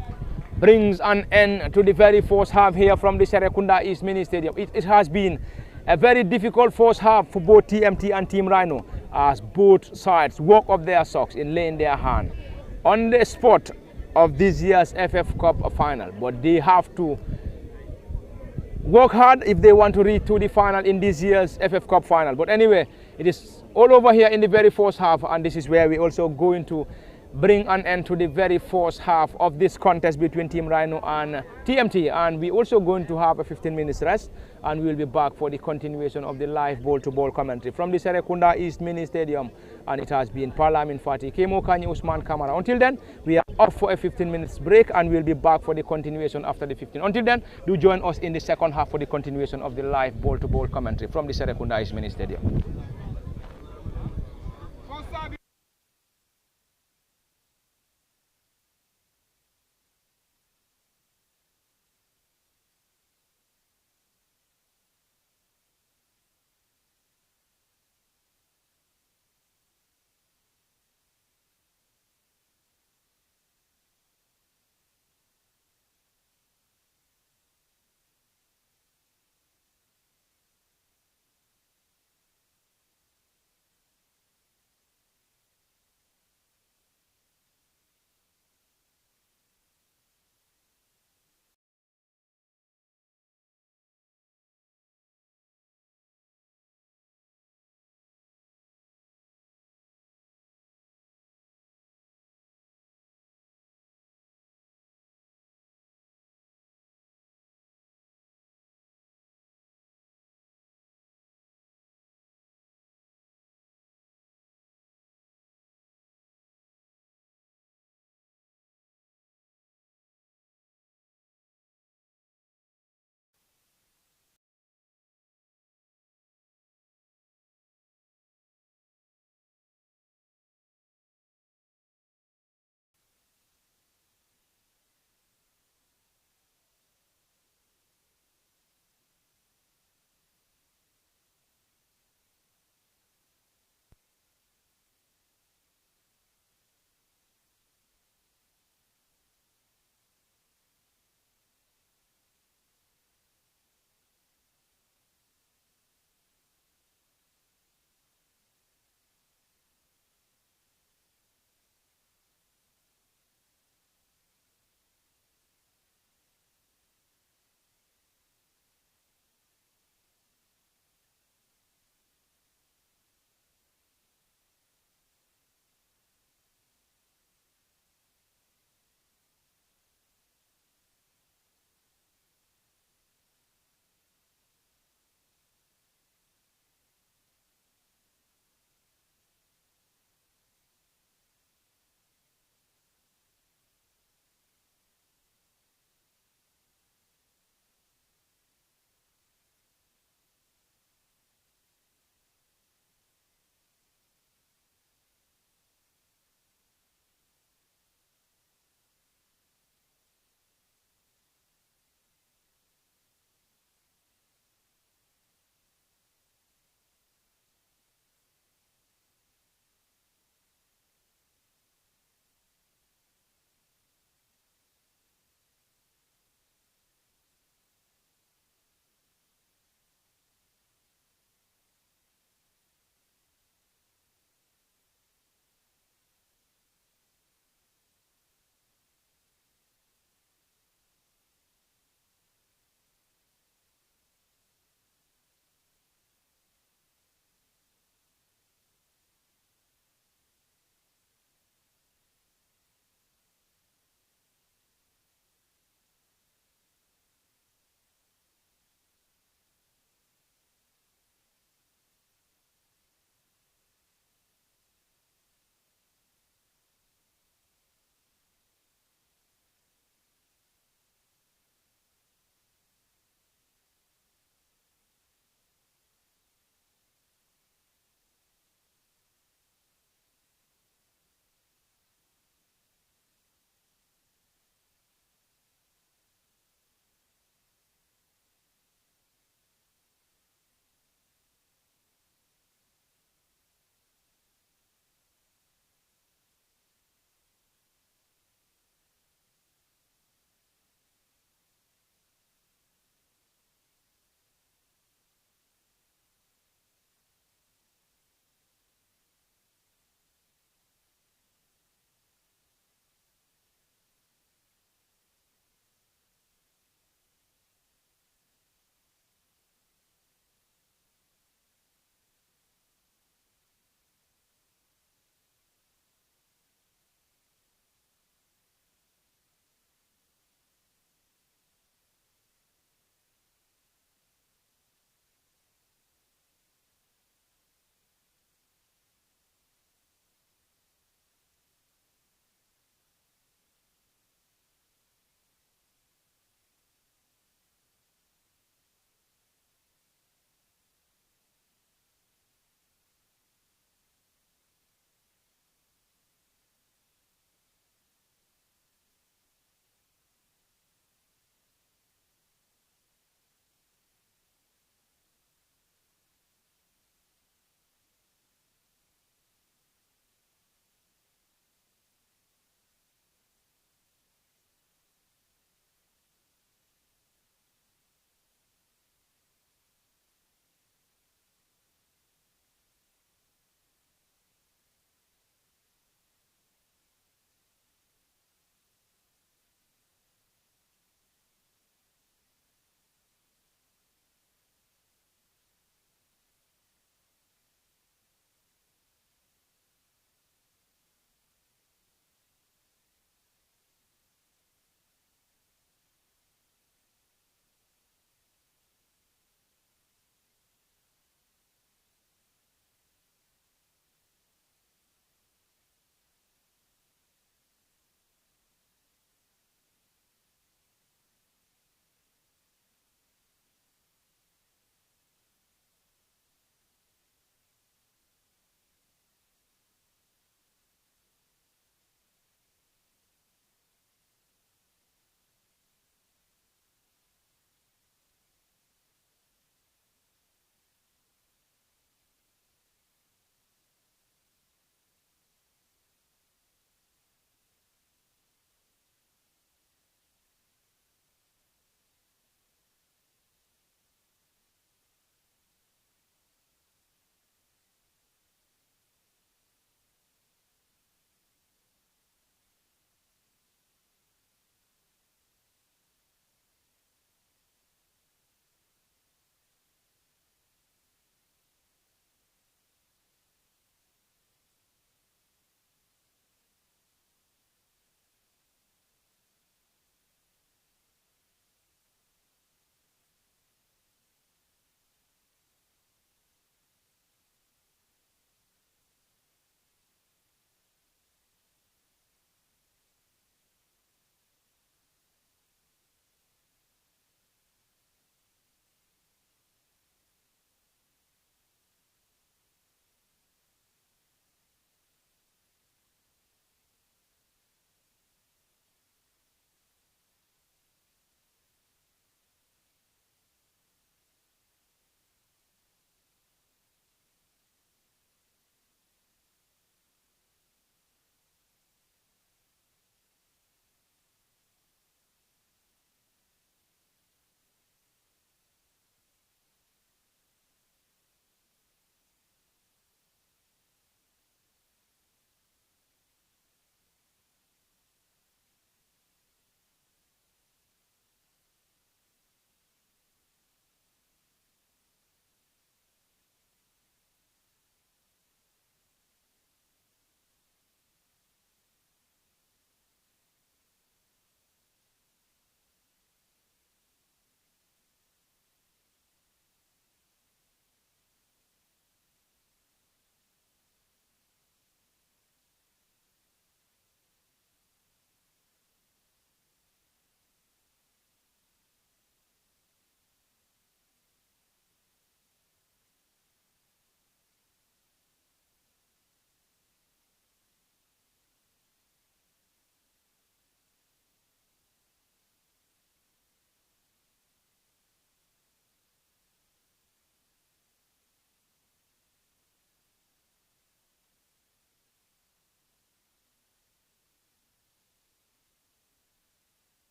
brings an end to the very first half here from the Serekunda East Mini Stadium. It has been a very difficult first half for both TMT and Team Rhino as both sides work up their socks in laying their hand on the spot of this year's FF Cup final, but they have to work hard if they want to reach to the final in this year's FF Cup final. But anyway, it is all over here in the very first half, and this is where we also going to bring an end to the very first half of this contest between Team Rhino and TMT. And we also going to have a 15 minutes rest, and we will be back for the continuation of the live ball-to-ball commentary from the Serekunda East Mini Stadium. And it has been Parlamin Fatih Mokanyi, Usman Kamara. Until then, we are off for a 15 minutes break, and we'll be back for the continuation after the 15. Until then, do join us in the second half for the continuation of the live ball-to-ball commentary from the Serekunda East Mini Stadium.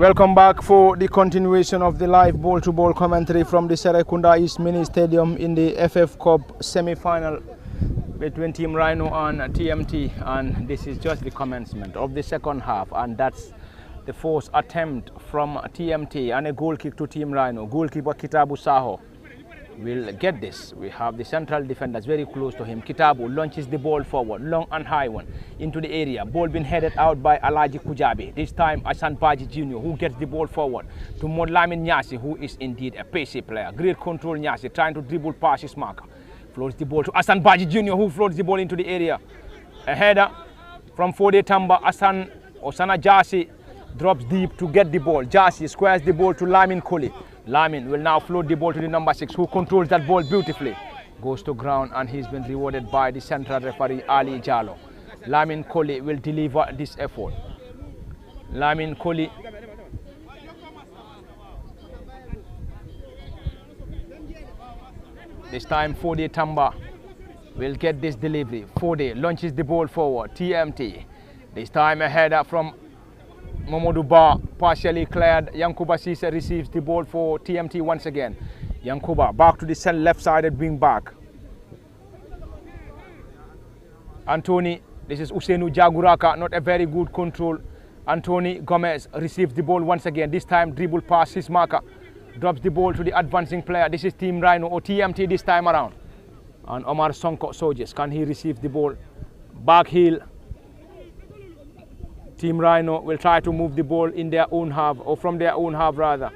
Welcome back for the continuation of the live ball-to-ball commentary from the Serekunda East Mini Stadium in the FF Cup semi-final between Team Rhino and TMT, and this is just the commencement of the second half, and that's the fourth attempt from TMT and a goal kick to Team Rhino. Goalkeeper Kitabu Saho will get this. We have the central defenders very close to him. Kitabu launches the ball forward, long and high one, into the area. Ball being headed out by Alaji Kujabi. This time Asan Baji Jr., who gets the ball forward to Modlamin Nyasi, who is indeed a pacey player. Great control Nyasi, trying to dribble past his marker. Floats the ball to Asan Baji Jr., who floats the ball into the area. A header from Fode Tamba. Osana Jasi drops deep to get the ball. Jasi squares the ball to Lamin Koli. Lamin will now float the ball to the number 6, who controls that ball beautifully. Goes to ground, and he's been rewarded by the central referee Ali Jallo. Lamin Koli will deliver this effort. Lamin Koli this time Fode Tamba will get this delivery. Fode launches the ball forward. TMT. This time a header from Momodu Ba, partially cleared. Yankuba Sise receives the ball for TMT once again. Yankuba back to the left-sided wing back. Anthony, this is Usenu Jaguraka, not a very good control. Anthony Gomez receives the ball once again. This time dribble past his marker. Drops the ball to the advancing player. This is Team Rhino or TMT this time around. And Omar Sonko Sojes, can he receive the ball? Back heel. Team Rhino will try to move the ball in their own half, or from their own half rather,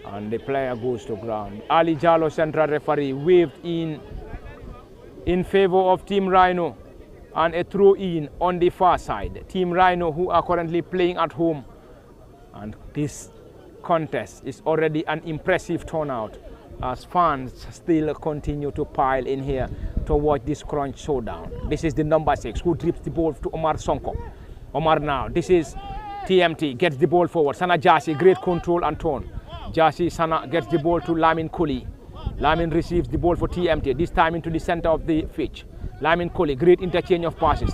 and the player goes to ground. Ali Jallo, central referee, waved in favor of Team Rhino, and a throw-in on the far side. Team Rhino, who are currently playing at home, and this contest is already an impressive turnout as fans still continue to pile in here to watch this crunch showdown. This is the number 6 who drips the ball to Omar Sonko. Omar now, this is TMT, gets the ball forward. Sana Jasi, great control and tone. Jasi Sana gets the ball to Lamin Koli. Lamin receives the ball for TMT, this time into the center of the pitch. Lamin Koli, great interchange of passes.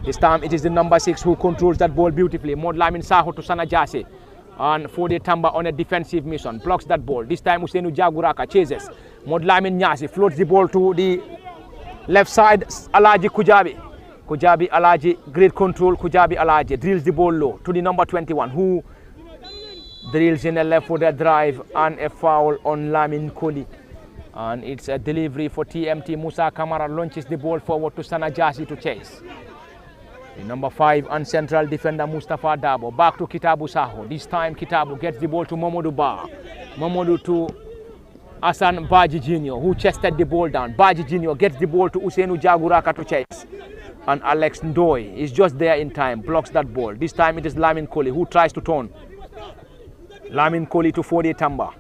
This time it is the number 6 who controls that ball beautifully. Mod Lamin Saho to Sana Jasi. And Fode Tamba on a defensive mission, blocks that ball. This time Usenu Jaguraka chases. Mod Lamin Nyasi floats the ball to the left side, Alaji Kujabi. Kujabi Alaji, great control. Kujabi Alaji drills the ball low to the number 21, who drills in a left-footed drive and a foul on Lamin Koli. And it's a delivery for TMT. Musa Kamara launches the ball forward to Sana Jasi to chase. The number 5 and central defender Mustafa Dabo. Back to Kitabu Saho. This time Kitabu gets the ball to Momodu Ba. Momodu to Asan Baji Jr., who chested the ball down. Baji Jr. gets the ball to Usenu Jaguraka to chase. And Alex Ndoye is just there in time, blocks that ball. This time it is Lamin Koli who tries to turn. Lamin Koli to Fode Tamba.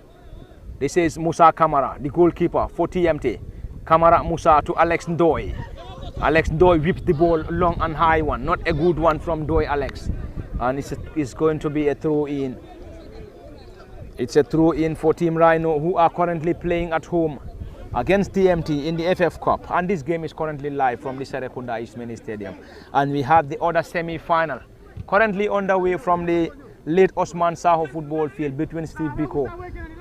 This is Musa Kamara, the goalkeeper for TMT. Kamara Musa to Alex Ndoye. Alex Ndoye whips the ball long and high one, not a good one from Ndoye Alex. And it's going to be a throw-in. It's a throw-in for Team Rhino, who are currently playing at home against TMT in the FF Cup, and this game is currently live from the Serekunda East Mini Stadium. And we have the other semi-final currently underway from the late Osman Saho football field between Steve Biko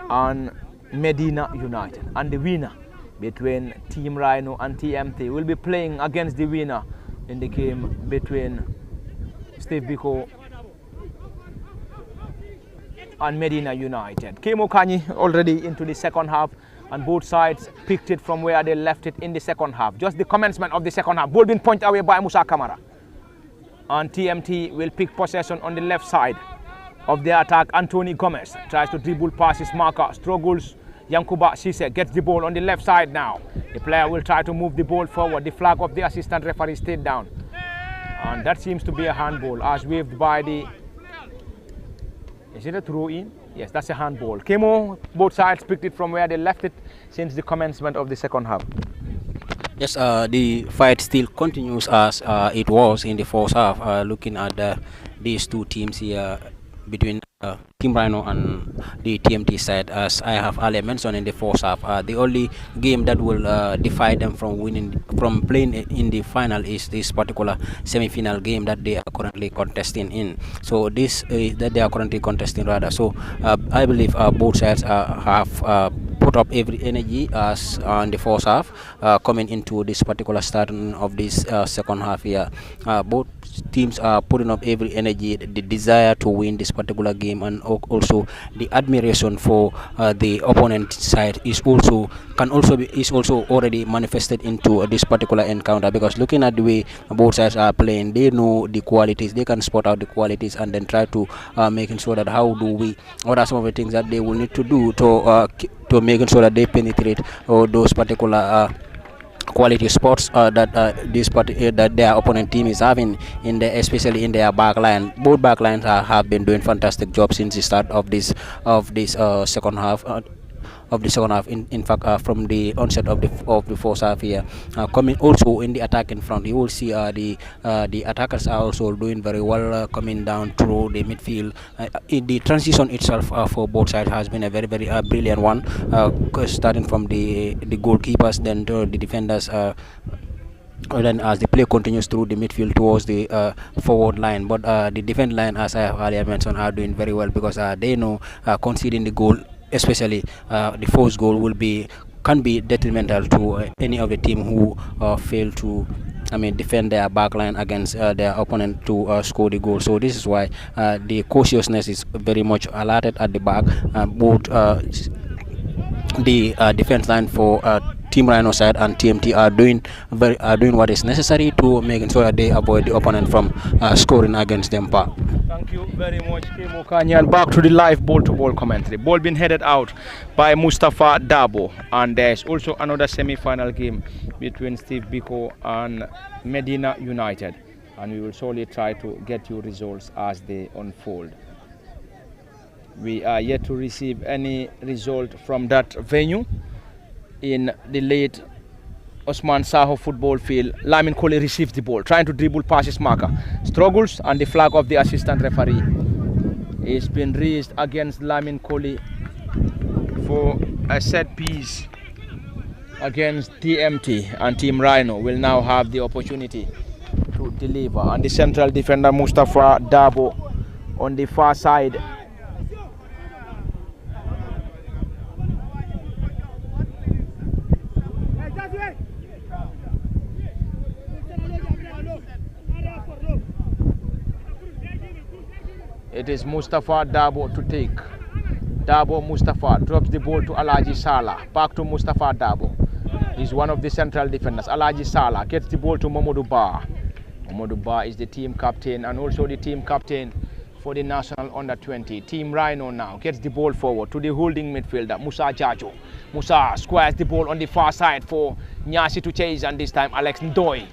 and Medina United, and the winner between Team Rhino and TMT will be playing against the winner in the game between Steve Biko and Medina United. Kemo Kanyi already into the second half, and both sides picked it from where they left it in the second half. Just the commencement of the second half. Ball being pointed away by Musa Kamara. And TMT will pick possession on the left side of the attack. Anthony Gomez tries to dribble past his marker, struggles. Yankuba Sise gets the ball on the left side now. The player will try to move the ball forward. The flag of the assistant referee stayed down. And that seems to be a handball as waved by the... Is it a throw-in? Yes, that's a handball. Kemo, both sides picked it from where they left it since the commencement of the second half. Yes, the fight still continues as it was in the first half. Looking at these two teams here between Team Rhino and the TMT side, as I have earlier mentioned in the first half, the only game that will defy them from winning, from playing in the final is this particular semi-final game that they are currently contesting in. So this that they are currently contesting rather. So I believe both sides have put up every energy as in the first half, coming into this particular starting of this second half here. Both teams are putting up every energy, the desire to win this particular game, and also the admiration for the opponent side is also already manifested into this particular encounter, because looking at the way both sides are playing, they know the qualities, they can spot out the qualities and then try to making sure that what are some of the things that they will need to do to making sure that they penetrate those particular quality spots that their opponent team is having especially in their back line. Both back lines have been doing fantastic job since the start of this second half. In fact, from the onset of the first half here, coming also in the attack in front, you will see the attackers are also doing very well, coming down through the midfield. The transition itself for both sides has been a very brilliant one, starting from the goalkeepers, then to the defenders. And then as the play continues through the midfield towards the forward line, but the defense line, as I have earlier mentioned, are doing very well, because they know conceding the goal, especially the first goal, can be detrimental to any of the team who fail to defend their backline against their opponent to score the goal. So this is why the cautiousness is very much alerted at the back. Both the defense line for Team Rhino side and TMT are doing what is necessary to making sure that they avoid the opponent from scoring against them. Thank you very much, Kemo Kanyan. Back to the live ball-to-ball commentary. Ball being headed out by Mustafa Dabo, and there's also another semi-final game between Steve Biko and Medina United, and we will surely try to get you results as they unfold. We are yet to receive any result from that venue in the late Osman Saho football field. Lamin Koli receives the ball, trying to dribble past his marker, struggles, and the flag of the assistant referee is being raised against Lamin Koli for a set piece against TMT, and Team Rhino will now have the opportunity to deliver. And the central defender Mustafa Dabo on the far side. It is Mustafa Dabo to take. Mustafa drops the ball to Alaji Salah. Back to Mustafa Dabo. He's one of the central defenders. Alaji Salah gets the ball to Mamadou Ba. Mamadou Ba is the team captain and also the team captain for the national under-20. Team Rhino now gets the ball forward to the holding midfielder Musa Jajo. Musa squares the ball on the far side for Nyasi to chase, and this time Alex Ndoye.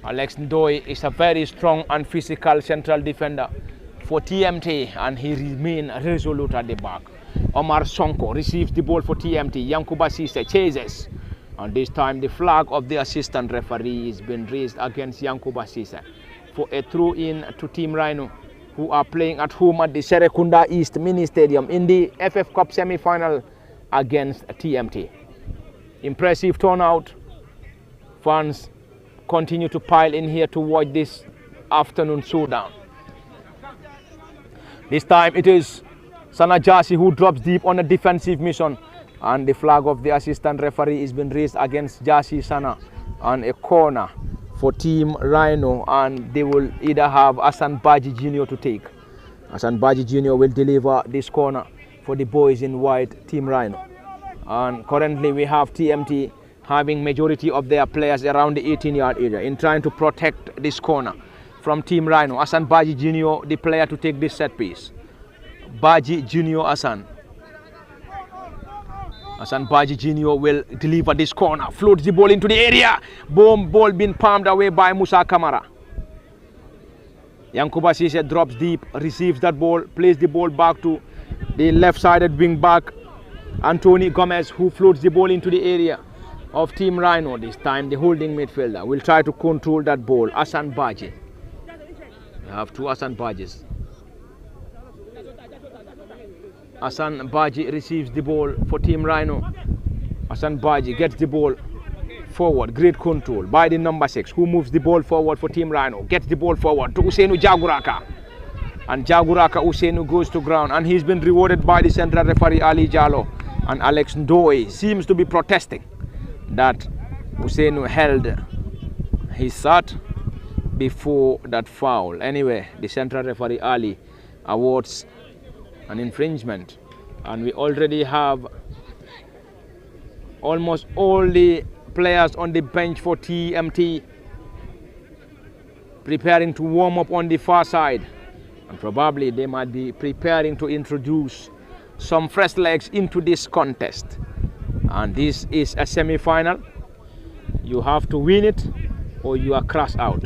Alex Ndoye is a very strong and physical central defender for TMT, and he remains resolute at the back. Omar Sonko receives the ball for TMT. Yankuba Sise chases, and this time the flag of the assistant referee is being raised against Yankuba Sise for a throw-in to Team Rhino, who are playing at home at the Serekunda East Mini Stadium in the FF Cup semi-final against TMT. Impressive turnout. Fans continue to pile in here to watch this afternoon showdown. This time it is Sana Jasi who drops deep on a defensive mission, and the flag of the assistant referee is being raised against Jasi Sana, and a corner for Team Rhino, and they will either have Hassan Baji Jr. to take. Hassan Baji Jr. will deliver this corner for the boys in white, Team Rhino. And currently we have TMT having majority of their players around the 18-yard area in trying to protect this corner from Team Rhino. Hassan Baji Jr., the player to take this set piece. Baji Jr. Hassan Baji Jr. will deliver this corner, floats the ball into the area. Boom, ball being palmed away by Musa Kamara. Yankuba Sise drops deep, receives that ball, plays the ball back to the left-sided wing back Anthony Gomez, who floats the ball into the area of Team Rhino. This time the holding midfielder will try to control that ball. Hassan Baji. We have two Hassan Bajis. Hassan Baji receives the ball for Team Rhino. Hassan Baji gets the ball forward. Great control by the number 6, who moves the ball forward for Team Rhino. Gets the ball forward to Usainu Jaguraka. And Jaguraka Usainu goes to ground. And he's been rewarded by the central referee Ali Jallo. And Alex Ndoye seems to be protesting that Usainu held his shot before that foul. Anyway, the central referee Ali awards an infringement, and we already have almost all the players on the bench for TMT preparing to warm up on the far side, and probably they might be preparing to introduce some fresh legs into this contest. And this is a semi-final. You have to win it or you are crushed out,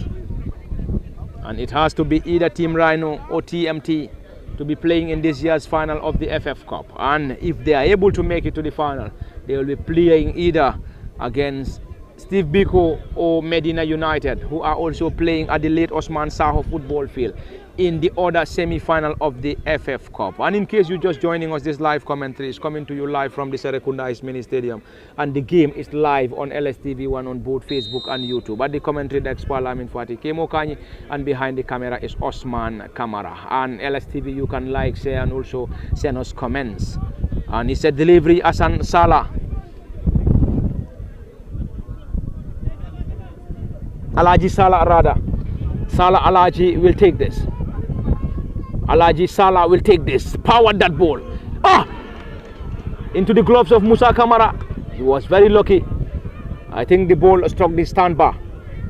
and it has to be either Team Rhino or TMT to be playing in this year's final of the FF Cup. And if they are able to make it to the final, they will be playing either against Steve Biko or Medina United, who are also playing at the late Osman Saho football field in the other semi-final of the FF Cup. And in case you're just joining us, this live commentary is coming to you live from the Serekunda East Mini Stadium, and the game is live on LSTV1 on both Facebook and YouTube. At the commentary desk, Lamin Fati Kemo Kanyi, and behind the camera is Osman Kamara. And LSTV, you can like, share, and also send us comments. And it's a delivery, Hassan Salah. Alaji Salah rather. Salah Alaji will take this. Alaji Salah will take this. Powered that ball. Into the gloves of Musa Kamara. He was very lucky. I think the ball struck the standbar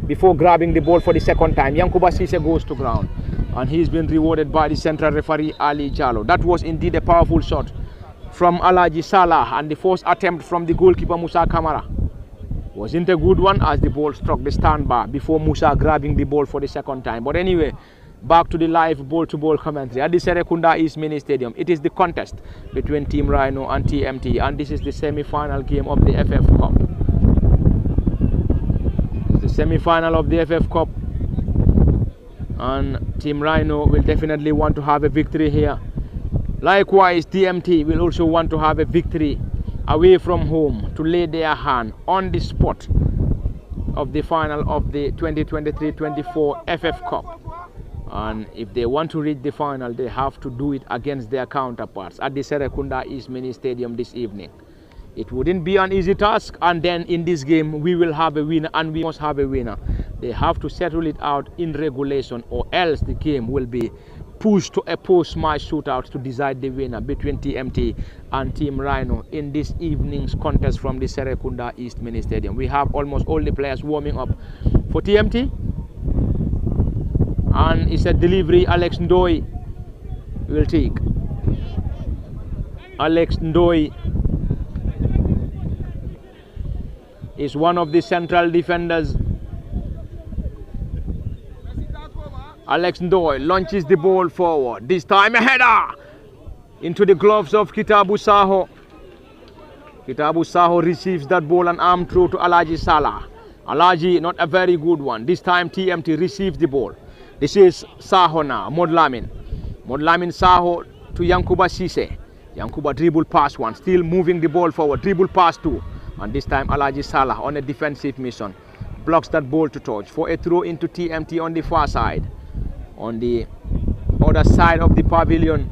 before grabbing the ball for the second time. Yankuba Sise goes to ground, and he's been rewarded by the central referee Ali Jallo. That was indeed a powerful shot from Alaji Salah, and the first attempt from the goalkeeper Musa Kamara wasn't a good one, as the ball struck the standbar before Musa grabbing the ball for the second time. But anyway, back to the live ball-to-ball commentary at the Serekunda East Mini Stadium. It is the contest between Team Rhino and TMT, and this is the semi-final game of the FF Cup. The semi-final of the FF Cup, and Team Rhino will definitely want to have a victory here. Likewise, TMT will also want to have a victory away from home to lay their hand on the spot of the final of the 2023-24 FF Cup. And if they want to reach the final, they have to do it against their counterparts at the Serekunda East Mini Stadium this evening. It wouldn't be an easy task, and then in this game we will have a winner, and we must have a winner. They have to settle it out in regulation, or else the game will be pushed to a post-match shootout to decide the winner between TMT and Team Rhino in this evening's contest from the Serekunda East Mini Stadium. We have almost all the players warming up for TMT, and it's a delivery Alex Ndoye will take. Alex Ndoye is one of the central defenders. Alex Ndoye launches the ball forward. This time a header into the gloves of Kitabu Saho. Kitabu Saho receives that ball, and arm throw to Alaji Salah. Alaji, not a very good one. This time TMT receives the ball. This is Saho now, Modlamin. Modlamin Saho to Yankuba Sise. Yankuba dribble pass one, still moving the ball forward. Dribble pass two. And this time Alaji Salah on a defensive mission blocks that ball to touch for a throw into TMT on the far side. On the other side of the pavilion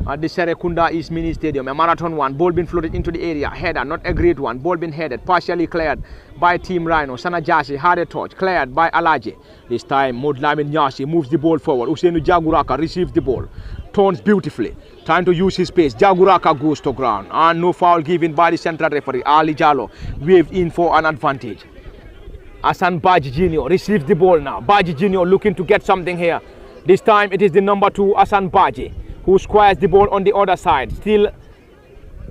at the Serekunda East Mini Stadium, a marathon one, ball been floated into the area, header, not a great one, ball been headed, partially cleared by Team Rhino. Sanajasi had a touch, cleared by Alaji. This time Modlamin Nyasi moves the ball forward. Usainu Jaguraka receives the ball, turns beautifully, trying to use his pace. Jaguraka goes to ground, and no foul given by the central referee Ali Jallo, waved in for an advantage. Hassan Baji Jr. receives the ball now. Baji Jr. looking to get something here. This time it is the number 2, Hassan Baji, who squares the ball on the other side. Still,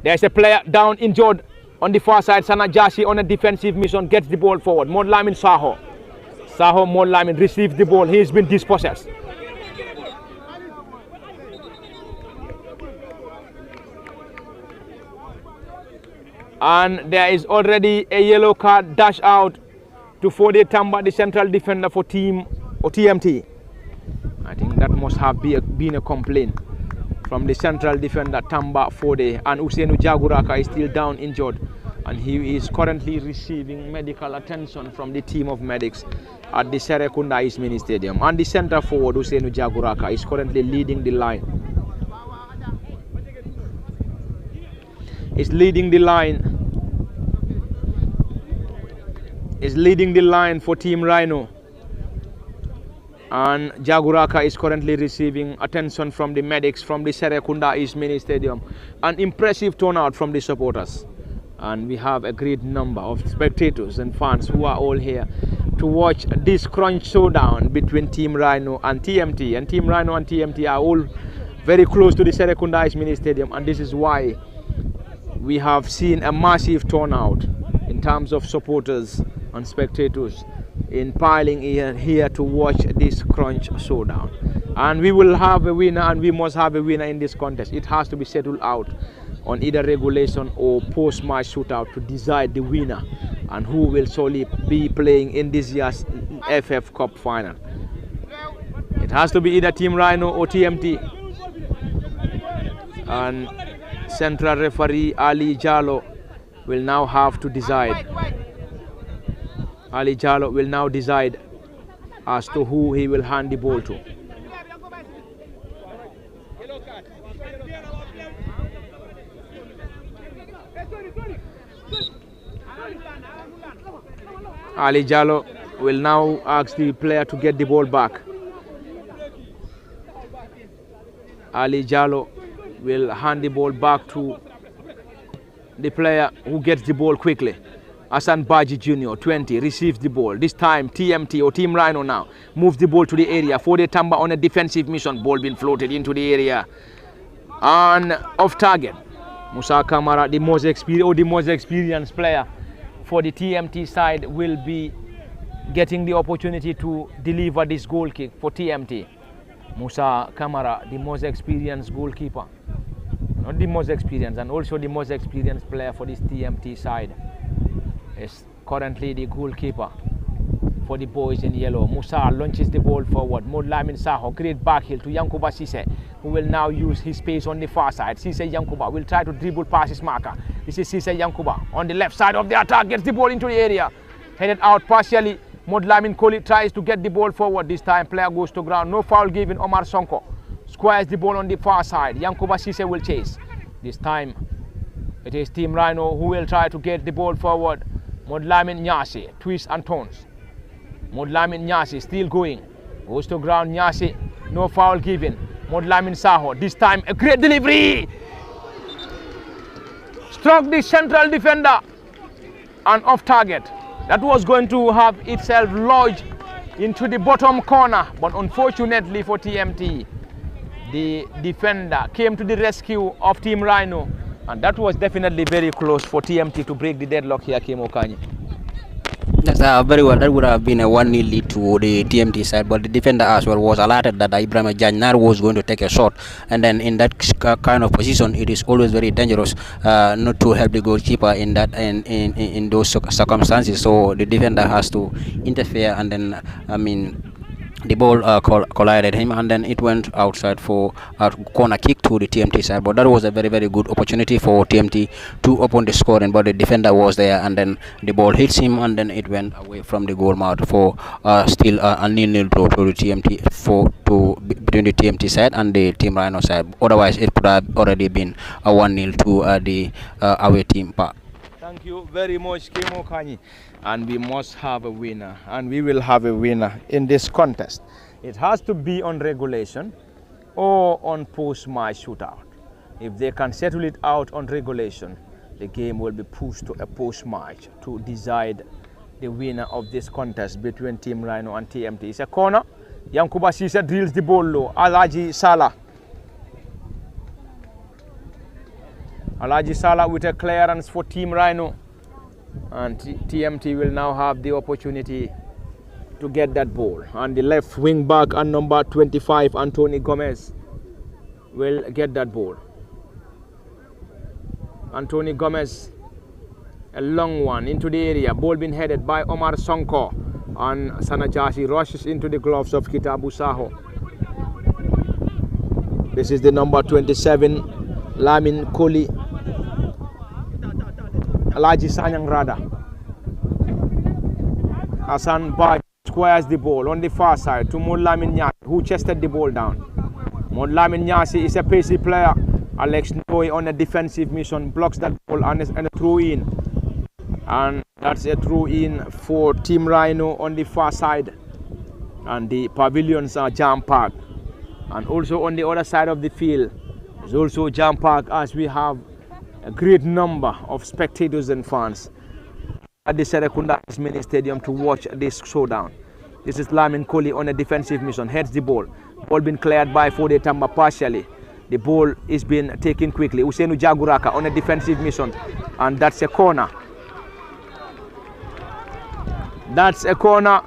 there's a player down injured on the far side. Sanajasi on a defensive mission gets the ball forward. Modlamin Saho. Saho Modlamin receives the ball. He's been dispossessed. And there is already a yellow card dash out to Fode Tamba, the central defender for TMT. I think that must have been a complaint from the central defender Tamba Fode, and Usainu Jaguraka is still down injured, and he is currently receiving medical attention from the team of medics at the Serekunda East Mini Stadium. And the centre forward Usainu Jaguraka is currently leading the line. Is leading the line for Team Rhino, and Jaguraka is currently receiving attention from the medics from the Serekunda East Mini Stadium. An impressive turnout from the supporters, and we have a great number of spectators and fans who are all here to watch this crunch showdown between Team Rhino and TMT. And Team Rhino and TMT are all very close to the Serekunda East Mini Stadium, and this is why we have seen a massive turnout in terms of supporters and spectators in piling here to watch this crunch showdown. And we will have a winner, and we must have a winner in this contest. It has to be settled out on either regulation or post-match shootout to decide the winner and who will solely be playing in this year's FF Cup final. It has to be either Team Rhino or TMT. And central referee Ali Jallo will now have to decide. Ali Jallo will now decide as to who he will hand the ball to. Ali Jallo will now ask the player to get the ball back. Ali Jallo will hand the ball back to the player who gets the ball quickly. Hassan Baji Jr., 20, receives the ball. This time TMT or Team Rhino now moves the ball to the area. For the Tamba on a defensive mission, ball being floated into the area. And off target, Musa Kamara, the most experienced player for the TMT side, will be getting the opportunity to deliver this goal kick for TMT. Musa Kamara, the most experienced goalkeeper, not the most experienced, and also the most experienced player for this TMT side, is currently the goalkeeper for the boys in yellow. Musa launches the ball forward. Modlamin Saho, great back heel to Yankuba Sise, who will now use his space on the far side. Sise Yankuba will try to dribble past his marker. This is Sise Yankuba on the left side of the attack, gets the ball into the area, headed out partially. Modlamin Koli tries to get the ball forward. This time player goes to ground. No foul given. Omar Sonko squares the ball on the far side. Yankuba Sise will chase. This time it is Team Rhino who will try to get the ball forward. Modlamin Nyasi twists and turns. Modlamin Nyasi still going. Goes to ground. Nyasi, no foul given. Modlamin Saho, this time a great delivery. Struck the central defender and off target. That was going to have itself lodged into the bottom corner, but unfortunately for TMT, the defender came to the rescue of Team Rhino, and that was definitely very close for TMT to break the deadlock here, Kim Okanyi. Yes, very well. That would have been a 1-0 lead to the TMT side, but the defender as well was alerted that Ibrahim Jannar was going to take a shot, and then in that kind of position, it is always very dangerous not to help the goalkeeper in that in those circumstances. So the defender has to interfere, and then the ball collided him, and then it went outside for a corner kick to the TMT side. But that was a very, very good opportunity for TMT to open the scoring, but the defender was there, and then the ball hits him, and then it went away from the goal mouth for still a 0-0 draw to the TMT between the TMT side and the Team Rhino side. Otherwise, it could have already been a 1-0 to the away team. Thank you very much, Kim Okanyi. And we must have a winner, and we will have a winner in this contest. It has to be on regulation or on post-match shootout. If they can settle it out on regulation, the game will be pushed to a post-match to decide the winner of this contest between Team Rhino and TMT. It's a corner. Yankuba Sisa drills the ball low. Alaji Salah with a clearance for Team Rhino. And TMT will now have the opportunity to get that ball. And the left wing back and number 25, Anthony Gomez, will get that ball. Anthony Gomez, a long one into the area. Ball being headed by Omar Sonko. And Sanajasi rushes into the gloves of Kitabu Saho. This is the number 27, Lamin Koli. Alaji Sanyang Rada. Hassan Baj squares the ball on the far side to Mod Lamin Nyasi, who chested the ball down. Mod Lamin Nyasi is a pacey player. Alex Ndoye on a defensive mission blocks that ball and a throw in. And that's a throw in for Team Rhino on the far side. And the pavilions are jam-packed. And also on the other side of the field is also jam-packed, as we have a great number of spectators and fans at the Serekunda Mini Stadium to watch this showdown. This is Lamin Koli on a defensive mission, heads the ball. Ball been cleared by Fode Tamba partially. The ball is being taken quickly. Usainu Jaguraka on a defensive mission, and that's a corner. That's a corner,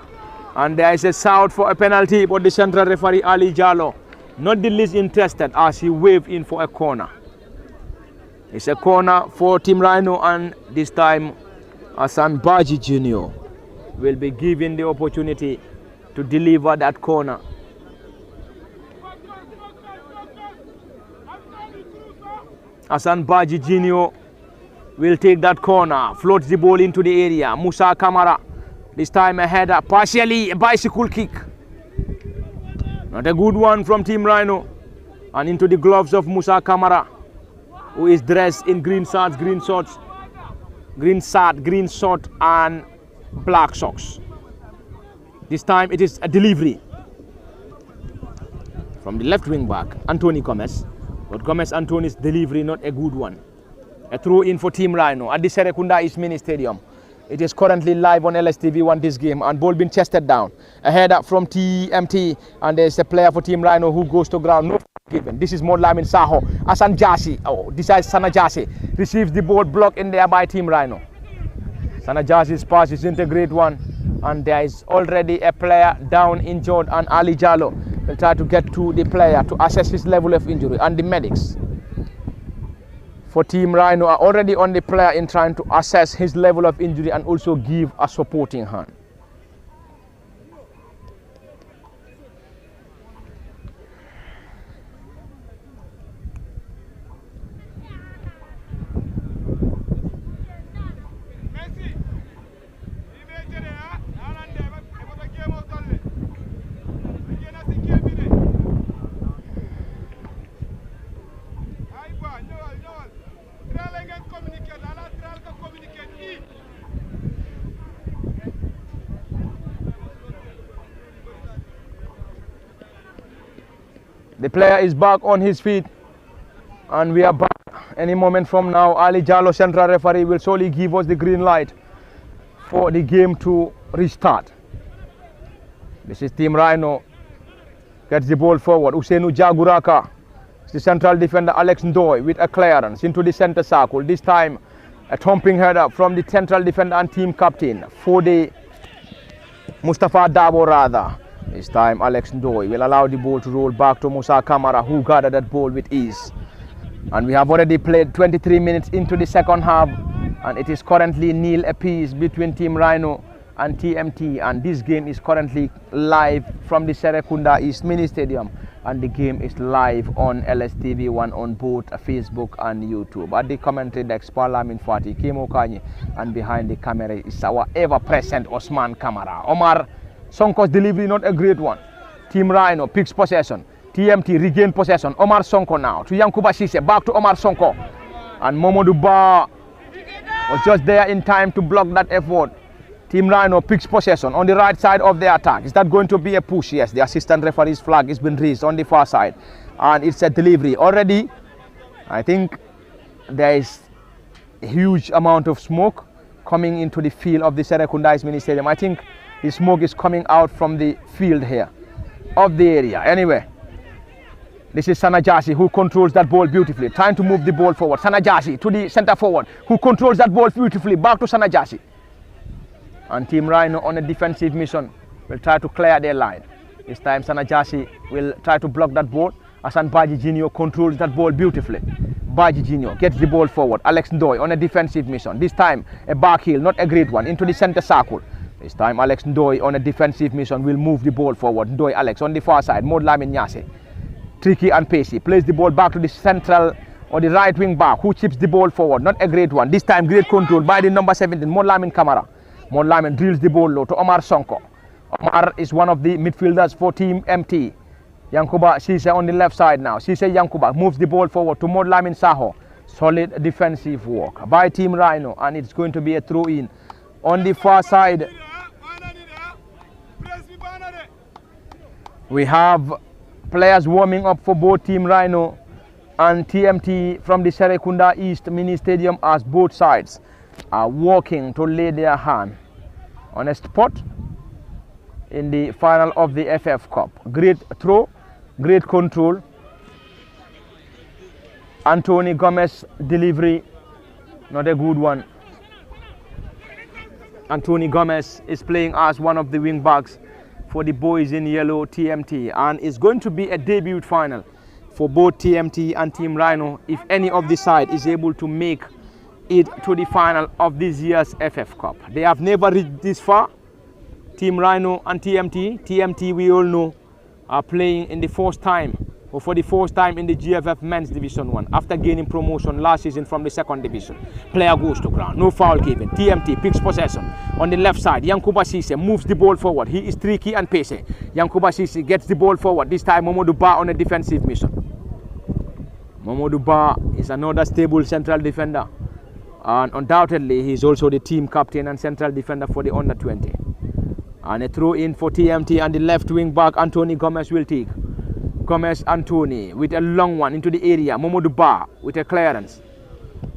and there is a shout for a penalty, but the central referee Ali Jallo not the least interested as he waved in for a corner. It's a corner for Team Rhino, and this time Hassan Baji Jr. will be given the opportunity to deliver that corner. Hassan Baji Jr. will take that corner, floats the ball into the area. Musa Kamara, this time a header, partially a bicycle kick. Not a good one from Team Rhino. And into the gloves of Musa Kamara, who is dressed in green shorts, and black socks. This time it is a delivery from the left wing back, Anthony Gomez. But Gomez Anthony's delivery not a good one. A throw in for Team Rhino at the Serekunda East Mini Stadium. It is currently live on LSTV1 this game, and ball been chested down. A header from TMT, and there's a player for Team Rhino who goes to ground. No given. This is Mod Lamin Saho. Hassan Jasi. Oh, this is Sana Jasi. Receives the ball, blocked in there by Team Rhino. Sana Jasi's pass isn't a great one, and there is already a player down injured, and Ali Jallo will try to get to the player to assess his level of injury, and the medics for Team Rhino are already on the player in trying to assess his level of injury and also give a supporting hand. The player is back on his feet, and we are back any moment from now. Ali Jallo, central referee, will surely give us the green light for the game to restart. This is Team Rhino, gets the ball forward. Usainu Jaguraka, the central defender Alex Ndoye with a clearance into the center circle. This time a thumping header from the central defender and team captain for the Mustafa Dabo rather. This time Alex Ndoye will allow the ball to roll back to Musa Kamara, who gathered that ball with ease. And we have already played 23 minutes into the second half, and it is currently 0 apiece between Team Rhino and TMT, and this game is currently live from the Serekunda East Mini Stadium, and the game is live on LSTV1 on both Facebook and YouTube. At the commentary desk, Parlamin Fati, Kemo Kanyi, and behind the camera is our ever-present Osman Kamara. Omar Sonko's delivery not a great one. Team Rhino picks possession. TMT regain possession. Omar Sonko now to Yankuba Sise, back to Omar Sonko. And Momodou Ba was just there in time to block that effort. Team Rhino picks possession on the right side of the attack. Is that going to be a push? Yes, the assistant referee's flag has been raised on the far side. And it's a delivery. Already, I think there is a huge amount of smoke coming into the field of the Serekunda East Mini Stadium. I think the smoke is coming out from the field here, of the area. Anyway, this is Sanajasi, who controls that ball beautifully, trying to move the ball forward. Sanajasi to the center forward, who controls that ball beautifully, back to Sanajasi. And Team Rhino on a defensive mission will try to clear their line. This time Sanajasi will try to block that ball. Hassan Baji Jr. controls that ball beautifully. Baji Jr. gets the ball forward. Alex Ndoye on a defensive mission. This time a back heel, not a great one, into the center circle. This time Alex Ndoye on a defensive mission will move the ball forward. Ndoye Alex on the far side. Mod Lamin Nyasi. tricky and pacey. Plays the ball back to the central or the right wing back, who chips the ball forward. Not a great one. This time, great control by the number 17, Monlamin Kamara. Monlamin drills the ball low to Omar Sonko. Omar is one of the midfielders for Team MT. Yankuba Sise on the left side now. Sise Yankuba moves the ball forward to Monlamin Saho. Solid defensive work by Team Rhino, and it's going to be a throw-in on the far side. We have players warming up for both Team Rhino and TMT from the Serekunda East Mini Stadium, as both sides are working to lay their hand on a spot in the final of the FF Cup. Great throw, great control. Anthony Gomez delivery, not a good one. Anthony Gomez is playing as one of the wing backs for the boys in yellow TMT, and it's going to be a debut final for both TMT and Team Rhino if any of the side is able to make it to the final of this year's FF Cup. They have never reached this far. Team Rhino and TMT. TMT, we all know, are playing in the first time or for the first time in the GFF Men's Division 1 after gaining promotion last season from the second division. Player goes to ground, no foul given. TMT picks possession on the left side. Yankuba Sise moves the ball forward. He is tricky and pacey. Yankuba Sise gets the ball forward. This time Momodu Ba on a defensive mission. Momodu Ba is another stable central defender, and undoubtedly he is also the team captain and central defender for the under 20. And a throw in for TMT, and the left wing back Anthony Gomez will take. Gomez Anthony with a long one into the area. Momodu Ba with a clearance.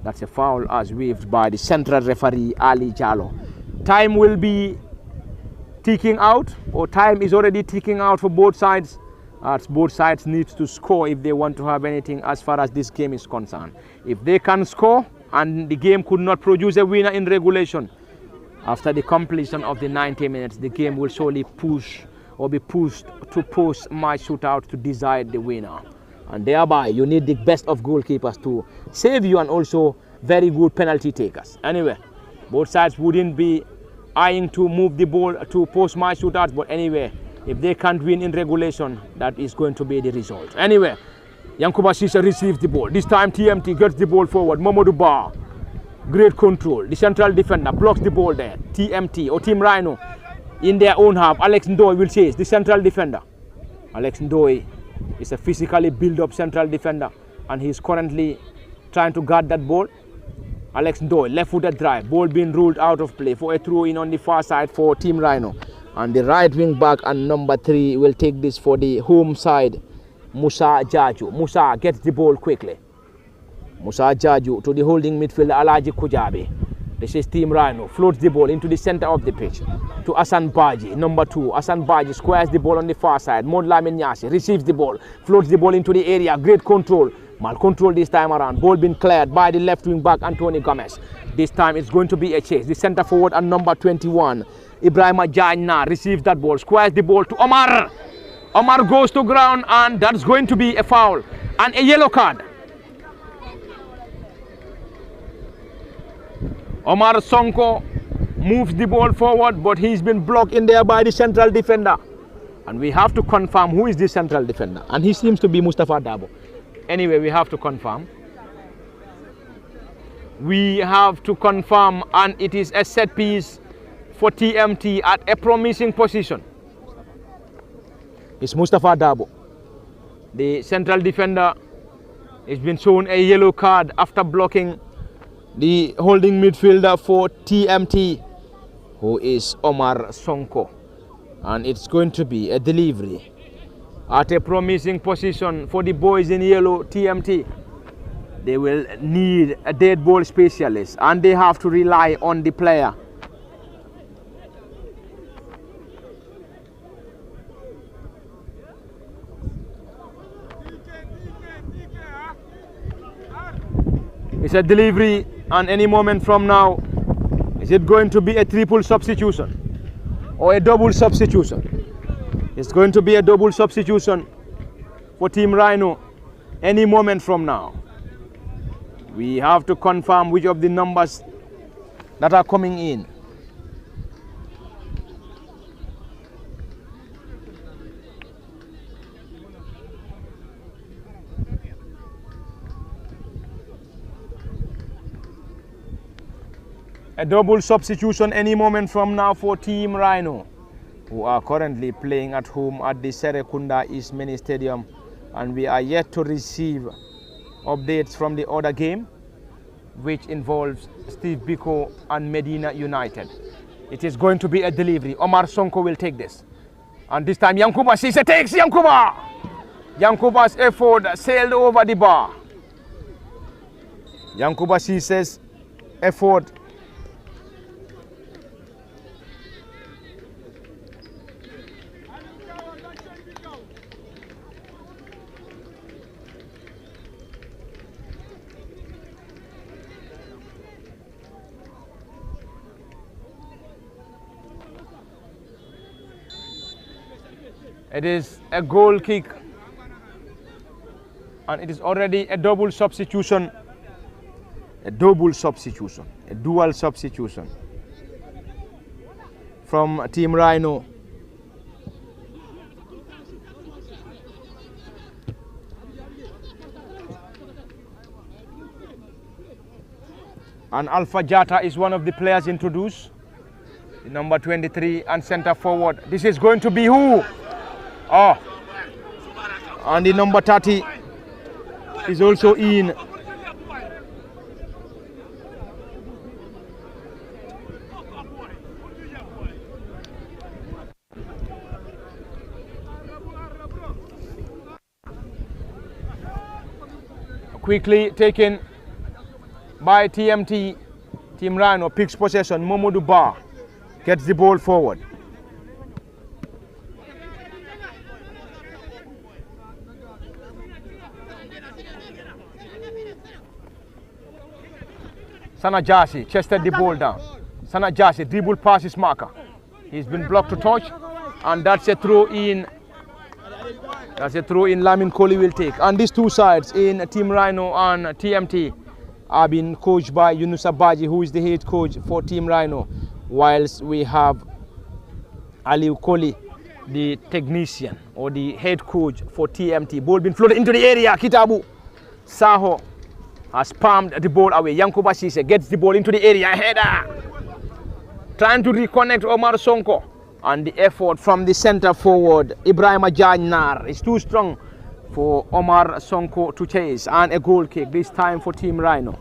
That's a foul as waved by the central referee Ali Jallo. Time will be ticking out, or time is already ticking out for both sides, as both sides need to score if they want to have anything as far as this game is concerned. If they can score and the game could not produce a winner in regulation, after the completion of the 90 minutes, the game will surely push or be pushed to post-match shootout to decide the winner. And thereby, you need the best of goalkeepers to save you, and also very good penalty takers. Anyway, both sides wouldn't be eyeing to move the ball to post-match shootouts, but anyway, if they can't win in regulation, that is going to be the result. Anyway, Yankuba Sise receives the ball. This time TMT gets the ball forward. Momodu Ba, great control. The central defender blocks the ball there. TMT or Team Rhino in their own half. Alex Ndoye will chase the central defender. Alex Ndoye is a physically built-up central defender, and he is currently trying to guard that ball. Alex Ndoye, left-footed drive, ball being ruled out of play for a throw-in on the far side for Team Rhino. And the right wing back and number 3 will take this for the home side, Musa Jaju. Musa gets the ball quickly. Musa Jaju to the holding midfielder Alaji Kujabi. This is Team Rhino, floats the ball into the center of the pitch to Asan Baji, number 2. Asan Baji squares the ball on the far side. Modlamin Nyasi receives the ball, floats the ball into the area. Great control. Mal control this time around. Ball being cleared by the left wing back Anthony Gomez. This time it's going to be a chase. The center forward and number 21, Ibrahima Janya, receives that ball, squares the ball to Omar. Omar goes to ground, and that's going to be a foul and a yellow card. Omar Sonko moves the ball forward, but he's been blocked in there by the central defender. And we have to confirm who is the central defender. And he seems to be Mustafa Dabo. Anyway, we have to confirm. We have to confirm, and it is a set piece for TMT at a promising position. It's Mustafa Dabo. The central defender has been shown a yellow card after blocking the holding midfielder for TMT, who is Omar Sonko. And it's going to be a delivery at a promising position for the boys in yellow TMT. They will need a dead ball specialist, and they have to rely on the player. It's a delivery, and any moment from now, is it going to be a triple substitution or a double substitution? It's going to be a double substitution for Team Rhino any moment from now. We have to confirm which of the numbers that are coming in. A double substitution any moment from now for Team Rhino, who are currently playing at home at the Serekunda East Mini Stadium, and we are yet to receive updates from the other game, which involves Steve Biko and Medina United. It is going to be a delivery. Omar Sonko will take this, and this time Yankuba Sise takes Yankuba. Yankuba's effort sailed over the bar. Yankuba Sise's effort It is a goal kick, and it is already a double substitution, a dual substitution from Team Rhino. And Alpha Jata is one of the players introduced, the number 23 and center forward. This is going to be who? Oh, and the number 30 is also in. Quickly taken by TMT. Team Rhino picks possession. Momodu Ba gets the ball forward. Sana Jasi chested the ball down. Sana Jasi dribble past his marker. He's been blocked to touch, and that's a throw in. That's a throw in Lamin Kohli will take. And these two sides in Team Rhino and TMT are being coached by Yunus Abaji, who is the head coach for Team Rhino, whilst we have Aliu Kohli, the technician or the head coach for TMT. Ball been floated into the area. Kitabu Saho has palmed the ball away. Yankuba Sise gets the ball into the area. Header. Trying to reconnect Omar Sonko. And the effort from the center forward, Ibrahim Ajaynar, is too strong for Omar Sonko to chase. And a goal kick, this time for Team Rhino.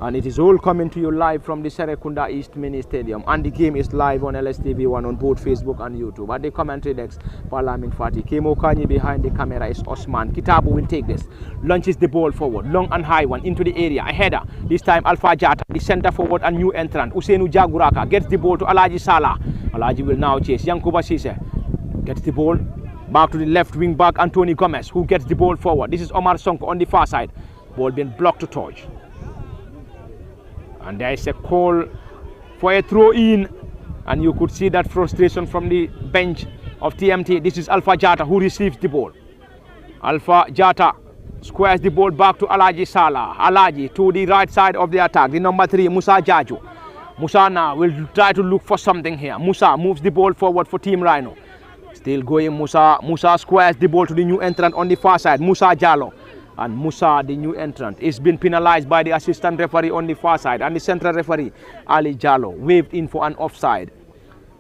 And it is all coming to you live from the Serekunda East Mini Stadium. And the game is live on LSTV1 on both Facebook and YouTube. At the commentary desk, Parlament Fati. Kemo Kanyi behind the camera is Osman. Kitabu will take this. Launches the ball forward. Long and high one into the area. A header. This time Alpha Jata, the center forward and new entrant. Usainu Jaguraka gets the ball to Alaji Salah. Alaji will now chase. Yankuba Sise gets the ball. Back to the left wing back, Anthony Gomez, who gets the ball forward. This is Omar Sonko on the far side. Ball being blocked to touch. And there is a call for a throw in, and you could see that frustration from the bench of TMT. This is Alpha Jata who receives the ball. Alpha Jata squares the ball back to Alaji Salah. Alaji to the right side of the attack. The number 3, Musa Jaju. Musa now will try to look for something here. Musa moves the ball forward for Team Rhino. Still going Musa. Musa squares the ball to the new entrant on the far side, Musa Jallo. And Musa, the new entrant, is being penalized by the assistant referee on the far side, and the central referee, Ali Jallo, waved in for an offside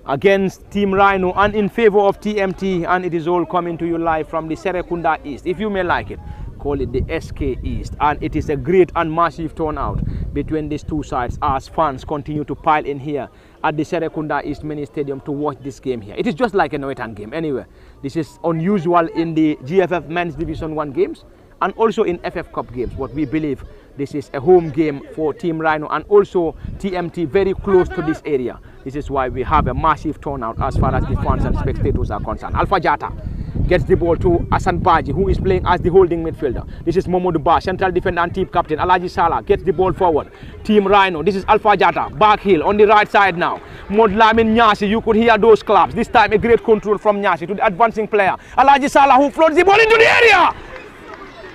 against Team Rhino and in favor of TMT. And it is all coming to you live from the Serekunda East. If you may like it, call it the SK East. And it is a great and massive turnout between these two sides as fans continue to pile in here at the Serekunda East Mini Stadium to watch this game here. It is just like a Noetan game. Anyway, this is unusual in the GFF Men's Division 1 games and also in FF Cup games, but we believe this is a home game for Team Rhino and also TMT very close to this area. This is why we have a massive turnout as far as the fans and spectators are concerned. Alpha Jata gets the ball to Asan Baji, who is playing as the holding midfielder. This is Momodu Ba, central defender and team captain. Alaji Salah gets the ball forward. Team Rhino, this is Alpha Jata, back heel on the right side now. Modlamin Nyasi, you could hear those claps. This time a great control from Nyasi to the advancing player. Alaji Salah, who floats the ball into the area.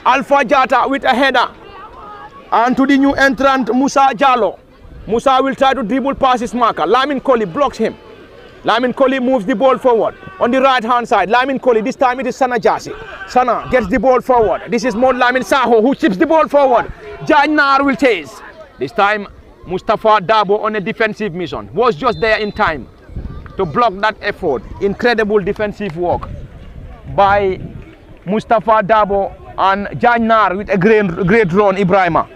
Alpha Jata with a header. And to the new entrant, Musa Jallo. Musa will try to dribble past his marker. Lamin Kohli blocks him. Lamin Kohli moves the ball forward. On the right hand side, Lamin Kohli, this time it is Sana Jasi. Sana gets the ball forward. This is Mod Lamin Saho who chips the ball forward. Jainar will chase. This time Mustafa Dabo on a defensive mission was just there in time to block that effort. Incredible defensive work by Mustafa Dabo and Jajnar with a great run. Ibrahima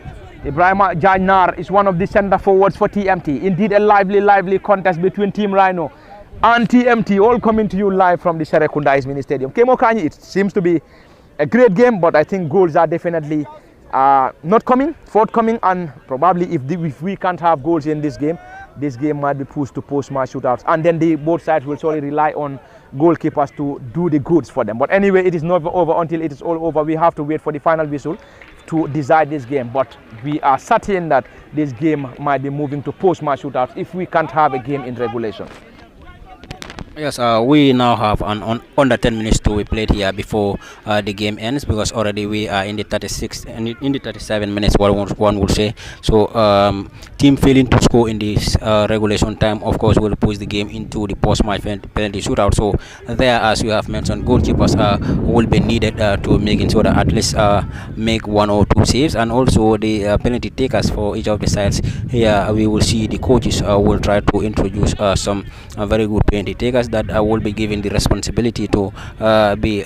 Jajnar is one of the center forwards for TMT. Indeed, a lively contest between Team Rhino and TMT, all coming to you live from the Serekunda Mini Stadium. Kemo Kanyi, it seems to be a great game, but I think goals are definitely not forthcoming, and probably if we can't have goals in this game might be pushed to post-match shootouts, and then both sides will solely rely on goalkeepers to do the goods for them. But anyway, it is not over until it is all over. We have to wait for the final whistle to decide this game, but we are certain that this game might be moving to post-match shootouts if we can't have a game in regulation. Yes, we now have under 10 minutes to be played here before the game ends, because already we are in the 36 and in the 37 minutes, one would say. So team failing to score in this regulation time, of course, will push the game into the post-match penalty shootout. So there, as you have mentioned, goalkeepers will be needed to make sure that at least make 1 or 2 saves, and also the penalty takers for each of the sides. Here we will see the coaches will try to introduce some very good penalty takers that will be given the responsibility to be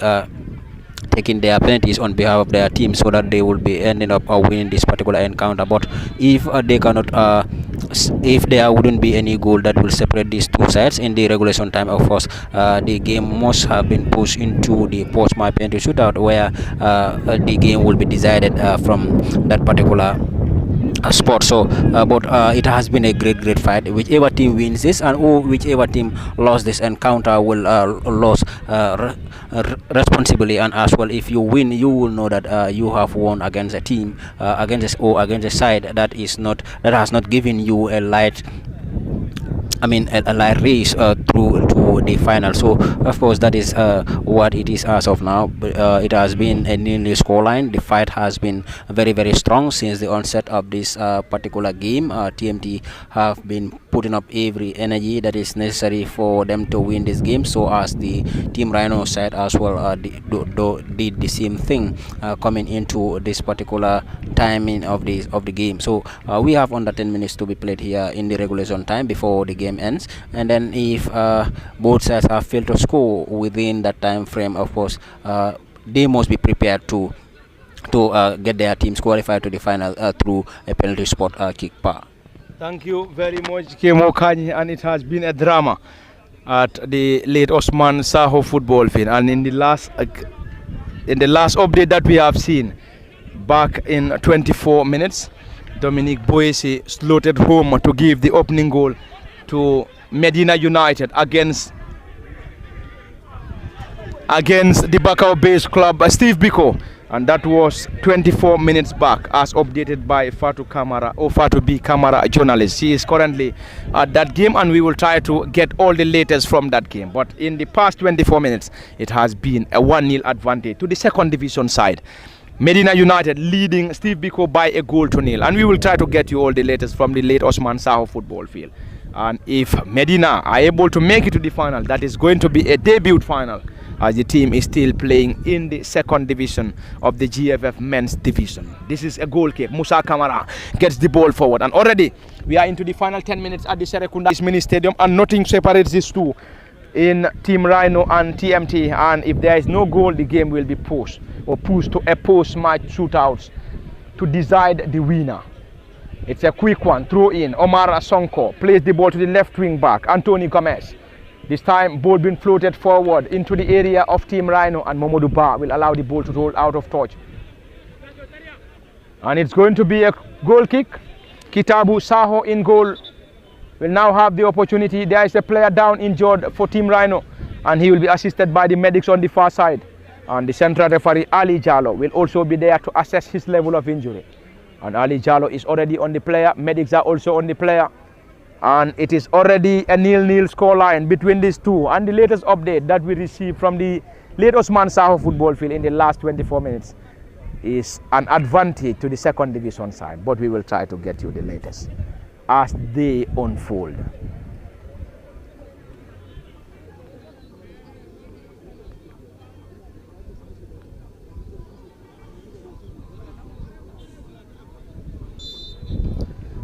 taking their penalties on behalf of their team, so that they will be ending up winning this particular encounter. But if they cannot, if there wouldn't be any goal that will separate these two sides in the regulation time, of course the game must have been pushed into the post-match penalty shootout, where the game will be decided from that particular sport. So but it has been a great fight. Whichever team wins this, and whichever team lost this encounter will lose responsibly. And as well, if you win, you will know that you have won against a team, against a side that has not given you a light race through to the final. So of course that is what it is as of now. It has been a nil scoreline. The fight has been very strong since the onset of this particular game. TMT have been putting up every energy that is necessary for them to win this game, so as the Team Rhino side as well did the same thing coming into this particular timing of the game. So we have under 10 minutes to be played here in the regulation time before the game ends, and then if both sides have failed to score within that time frame, of course they must be prepared to get their teams qualified to the final through a penalty spot kick. Thank you very much, Kemo Kanyi, and it has been a drama at the late Osman Saho football field. And in the last update that we have seen, back in 24 minutes, Dominic Boyesi slotted home to give the opening goal to Medina United against the Bakau-based club Steve Biko, and that was 24 minutes back, as updated by Fatou B. Kamara journalist. She is currently at that game, and we will try to get all the latest from that game. But in the past 24 minutes, it has been a 1-0 advantage to the second division side. Medina United leading Steve Biko by a goal to nil, and we will try to get you all the latest from the late Osman Saho football field. And if Medina are able to make it to the final, that is going to be a debut final, as the team is still playing in the second division of the GFF men's division. This is a goal kick. Musa Kamara gets the ball forward, and already we are into the final 10 minutes at the Serekunda Mini Stadium, and nothing separates these two in Team Rhino and TMT. And if there is no goal, the game will be pushed to a post-match shootouts to decide the winner. It's a quick one, throw in. Omar Sonko plays the ball to the left wing back, Anthony Gomez. This time, ball being floated forward into the area of Team Rhino, and Momodu Ba will allow the ball to roll out of touch. And it's going to be a goal kick. Kitabu Saho in goal will now have the opportunity. There is a player down injured for Team Rhino, and he will be assisted by the medics on the far side. And the central referee, Ali Jallo, will also be there to assess his level of injury. And Ali Jallo is already on the player. Medics are also on the player. And it is already a 0-0 scoreline between these two. And the latest update that we received from the late Osman Saho football field in the last 24 minutes is an advantage to the second division side. But we will try to get you the latest as they unfold.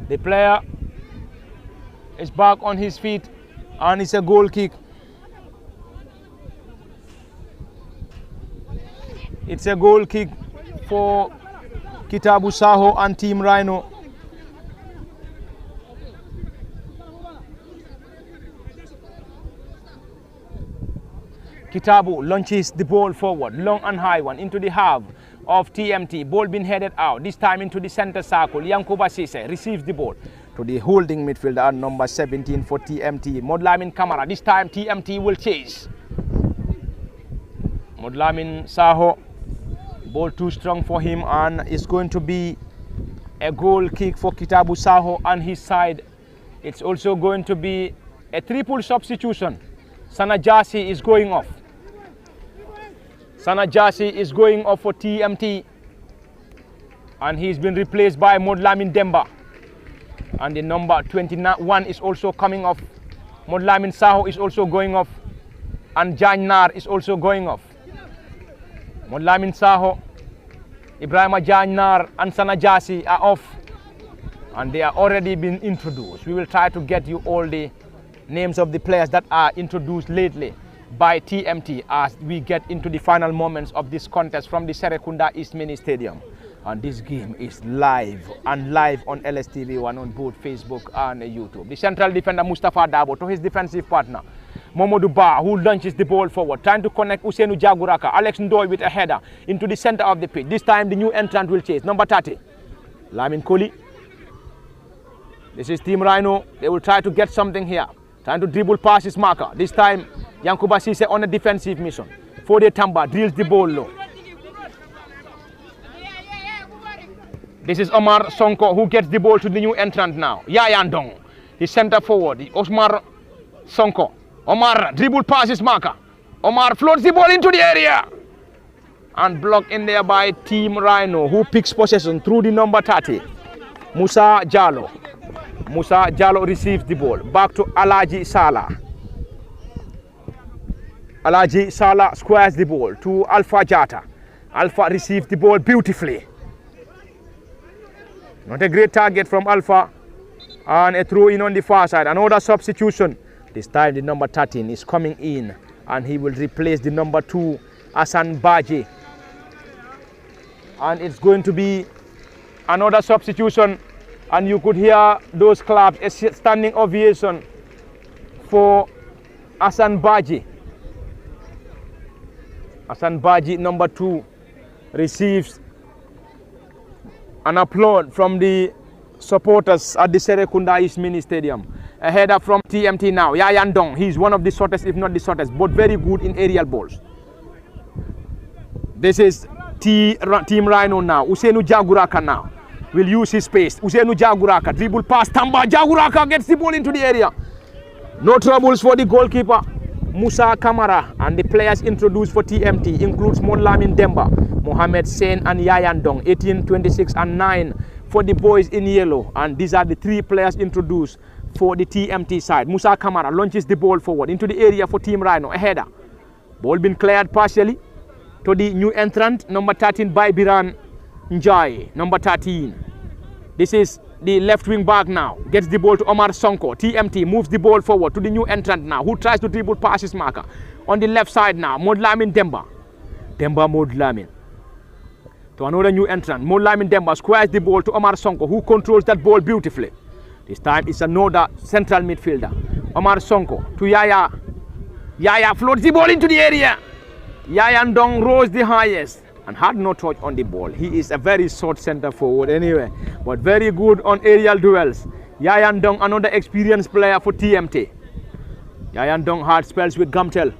The player is back on his feet, and it's a goal kick. It's a goal kick for Kitabu Saho and Team Rhino. Kitabu launches the ball forward, long and high one, into the half of TMT. Ball being headed out, this time into the center circle. Yankuba Sise receives the ball to the holding midfielder at number 17 for TMT. Modlamin Kamara, this time TMT will chase. Modlamin Saho, ball too strong for him, and it's going to be a goal kick for Kitabu Saho on his side. It's also going to be a triple substitution. Sanajasi is going off. Sanajasi is going off for TMT, and he's been replaced by Modlamin Demba. And the number 21 is also coming off. Modlamin Saho is also going off, and Janyar is also going off. Modlamin Saho, Ibrahima Janyar and Sanajasi are off, and they are already been introduced. We will try to get you all the names of the players that are introduced lately by TMT as we get into the final moments of this contest from the Serekunda East Mini Stadium. And this game is live on LSTV1 on both Facebook and YouTube. The central defender Mustafa Dabo to his defensive partner Momodu Ba, who launches the ball forward, trying to connect Usenu Jaguraka. Alex Ndoy with a header into the center of the pitch. This time the new entrant will chase, number 30, Lamin Koli. This is Team Rhino. They will try to get something here, trying to dribble past his marker. This time Yankuba Sise on a defensive mission. Fode Tamba drills the ball low. This is Omar Sonko who gets the ball to the new entrant now. Yayan Dong, his center forward. Omar Sonko. Omar dribble past his marker. Omar floats the ball into the area and blocked in there by Team Rhino, who picks possession through the number 30, Musa Jallo. Musa Jallo receives the ball back to Alaji Salah. Alaji Salah squares the ball to Alpha Jata. Alpha receives the ball beautifully. Not a great target from Alpha, and a throw in on the far side. Another substitution. This time the number 13 is coming in, and he will replace the number 2, Hassan Baji. And it's going to be another substitution, and you could hear those claps, a standing ovation for Hassan Baji. Hassan Baji, number 2, receives an applaud from the supporters at the Serekunda East Mini Stadium. A header from TMT now. Yayan Dong, he's one of the shortest, if not the shortest, but very good in aerial balls. This is Team Rhino now. Usenu Jaguraka now will use his space. Usenu Jaguraka, dribble past Tamba. Jaguraka gets the ball into the area. No troubles for the goalkeeper, Musa Kamara, and the players introduced for TMT includes Modlamin Demba, Mohamed Sen and Yayan Dong, 18, 26 and 9 for the boys in yellow. And these are the 3 players introduced for the TMT side. Musa Kamara launches the ball forward into the area for Team Rhino, a header. Ball been cleared partially to the new entrant, number 13 by Biran Njai, number 13. This is the left wing back now, gets the ball to Omar Sonko. TMT moves the ball forward to the new entrant now, who tries to dribble past his marker. On the left side now, Modlamin Demba. Demba Modlamin. To another new entrant, Modlamin Demba squares the ball to Omar Sonko, who controls that ball beautifully. This time it's another central midfielder, Omar Sonko, to Yaya. Yaya floats the ball into the area. Yayan Dong rose the highest and had no touch on the ball. He is a very short center forward anyway, but very good on aerial duels. Yayan Dong, another experienced player for TMT. Yayan Dong had spells with Gamtel,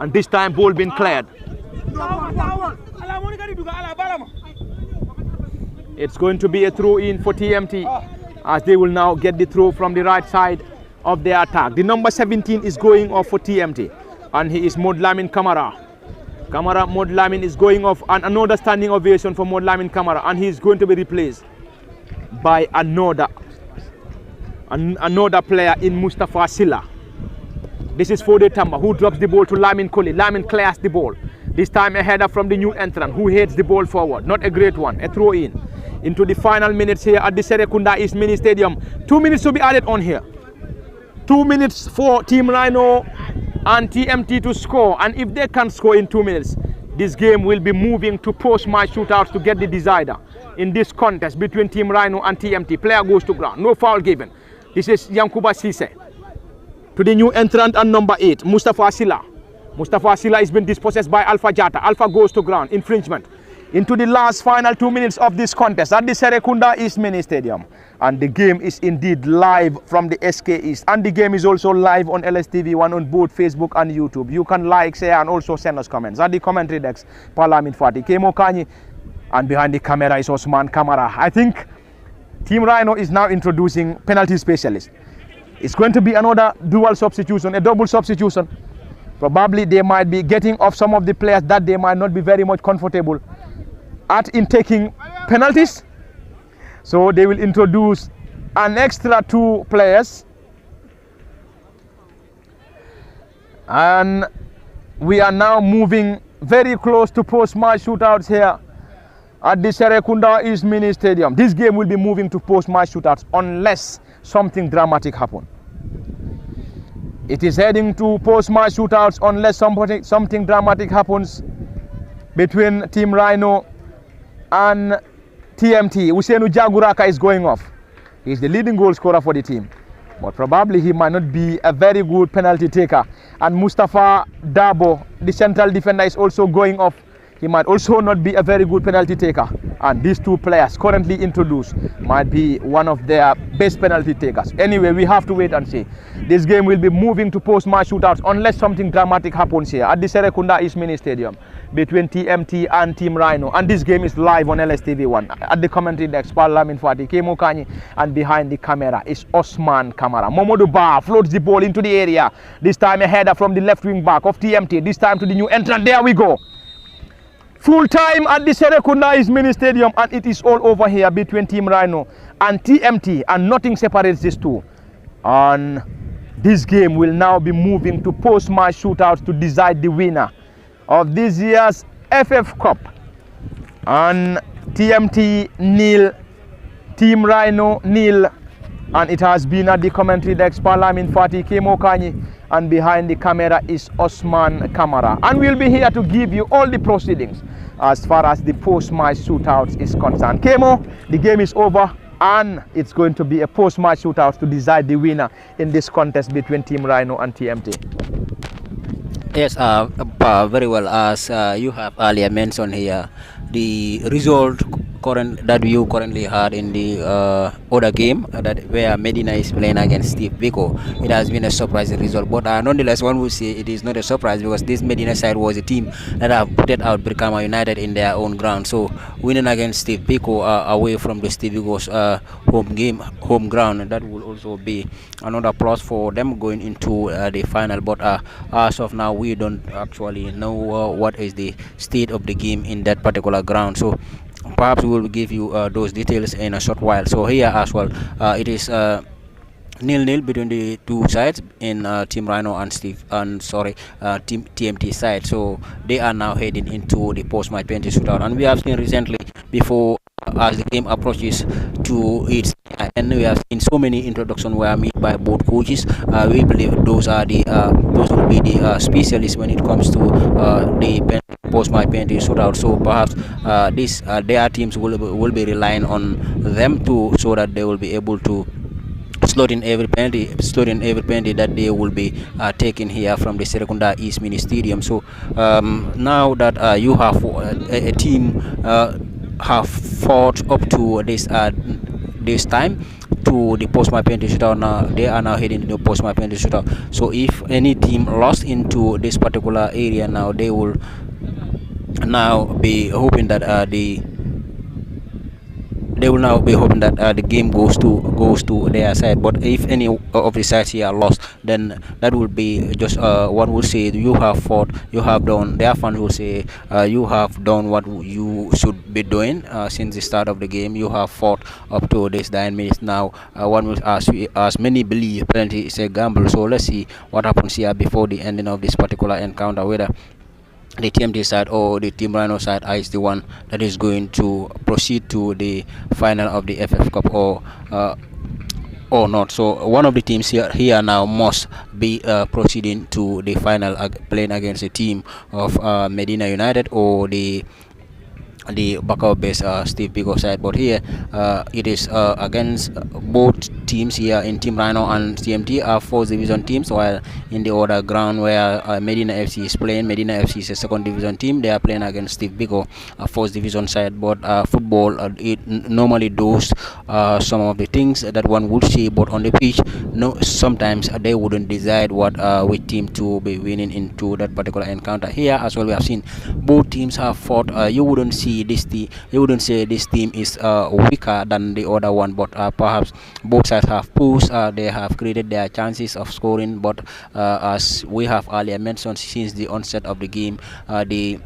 and this time ball been cleared. It's going to be a throw in for TMT, as they will now get the throw from the right side of their attack. The number 17 is going off for TMT, and he is Modlamin Kamara. Kamara Modlamin is going off, and another standing ovation for Modlamin Kamara, and he is going to be replaced by another player in Mustafa Silla. This is Fode Tamba, who drops the ball to Lamin Koli. Lamin clears the ball. This time a header from the new entrant, who heads the ball forward. Not a great one, a throw in into the final minutes here at the Serekunda East Mini Stadium. 2 minutes to be added on here. 2 minutes for Team Rhino and TMT to score, and if they can score in 2 minutes, this game will be moving to post-match shootouts to get the decider in this contest between Team Rhino and TMT. Player goes to ground, no foul given. This is Yankuba Sise to the new entrant and number 8, Mustafa Silla. Mustafa Silla has been dispossessed by Alpha Jata. Alpha goes to ground, infringement. Into the last final 2 minutes of this contest at the Serekunda East Mini Stadium. And the game is indeed live from the SK East. And the game is also live on LSTV1 on both Facebook and YouTube. You can like, share, and also send us comments. At the commentary decks, Parlament Fati, Kemo Kanyi, and behind the camera is Osman Kamara. I think Team Rhino is now introducing penalty specialist. It's going to be another dual substitution, a double substitution. Probably they might be getting off some of the players that they might not be very much comfortable in taking penalties. So they will introduce an extra 2 players. And we are now moving very close to post-match shootouts here at the Serekunda East Mini Stadium. This game will be moving to post-match shootouts unless something dramatic happens. It is heading to post-match shootouts unless something dramatic happens between Team Rhino and TMT. Usenu Jaguraka is going off. He's the leading goal scorer for the team, but probably he might not be a very good penalty taker. And Mustafa Dabo, the central defender, is also going off. He might also not be a very good penalty taker. And these 2 players currently introduced might be one of their best penalty takers. Anyway, we have to wait and see. This game will be moving to post-match shootouts unless something dramatic happens here at the Serekunda East Mini Stadium between TMT and Team Rhino. And this game is live on LSTV1. At the commentary desk, Parlament Fati, Kemo Kanyi, and behind the camera is Osman Kamara. Momodu Ba floats the ball into the area. This time a header from the left wing back of TMT. This time to the new entrant. There we go. Full time at the Serekunda East Mini Stadium, and it is all over here between Team Rhino and TMT, and nothing separates these 2. And this game will now be moving to post-match shootouts to decide the winner of this year's FF Cup. And TMT nil, Team Rhino nil, and it has been at the commentary desk, Parlament Fati, Kemo Kanyi, and behind the camera is Osman Kamara. And we'll be here to give you all the proceedings as far as the post-match shootouts is concerned. Kemo, the game is over, and it's going to be a post-match shootout to decide the winner in this contest between Team Rhino and TMT. Yes, very well. As you have earlier mentioned here, the result that you currently had in the other game that where Medina is playing against Steve Biko, it has been a surprising result. But nonetheless, one would say it is not a surprise because this Medina side was a team that have put out Brikama United in their own ground. So winning against Steve Biko away from the Steve Biko's home ground, that will also be another plus for them going into the final. But as of now, we don't actually know what is the state of the game in that particular ground. So perhaps we will give you those details in a short while. So here as well, it is 0-0 between the 2 sides in Team Rhino and Team TMT side. So they are now heading into the post-match penalty shootout, and we have seen recently before as the game approaches to its end, we have seen so many introductions were made by both coaches. We believe those will be the specialists when it comes to the post-match penalty shootout. So perhaps their teams will be relying on them so that they will be able to slot in every penalty that they will be taking here from the Serekunda East Mini Stadium. So now that you have a team have fought up to this time to the post-match penalty shootout, now they are now heading to the post-match penalty shootout. So if any team lost into this particular area, now they will now be hoping that the game goes to their side. But if any of the sides here are lost, then that will be just one will say you have fought, you have done. Their fans will say you have done what you should be doing since the start of the game. You have fought up to this 9 minutes. Now one will ask, as many believe penalty is a gamble. So let's see what happens here before the ending of this particular encounter, whether the TMT side or the Team Rhino side is the one that is going to proceed to the final of the FF Cup, or or not. So one of the teams here now must be proceeding to the final, playing against a team of Medina United or the Bakau based Steve Biko side. But here it is against both teams here in Team Rhino and TMT are fourth division teams, while in the other ground where Medina FC is playing, Medina FC is a second division team. They are playing against Steve Biko, a fourth division side. But football it normally does some of the things that one would see, but on the pitch, no, sometimes they wouldn't decide what which team to be winning into that particular encounter. Here as well, we have seen both teams have fought. You wouldn't say this team is weaker than the other one, but perhaps both sides have pushed. They have created their chances of scoring, but as we have earlier mentioned, since the onset of the game, the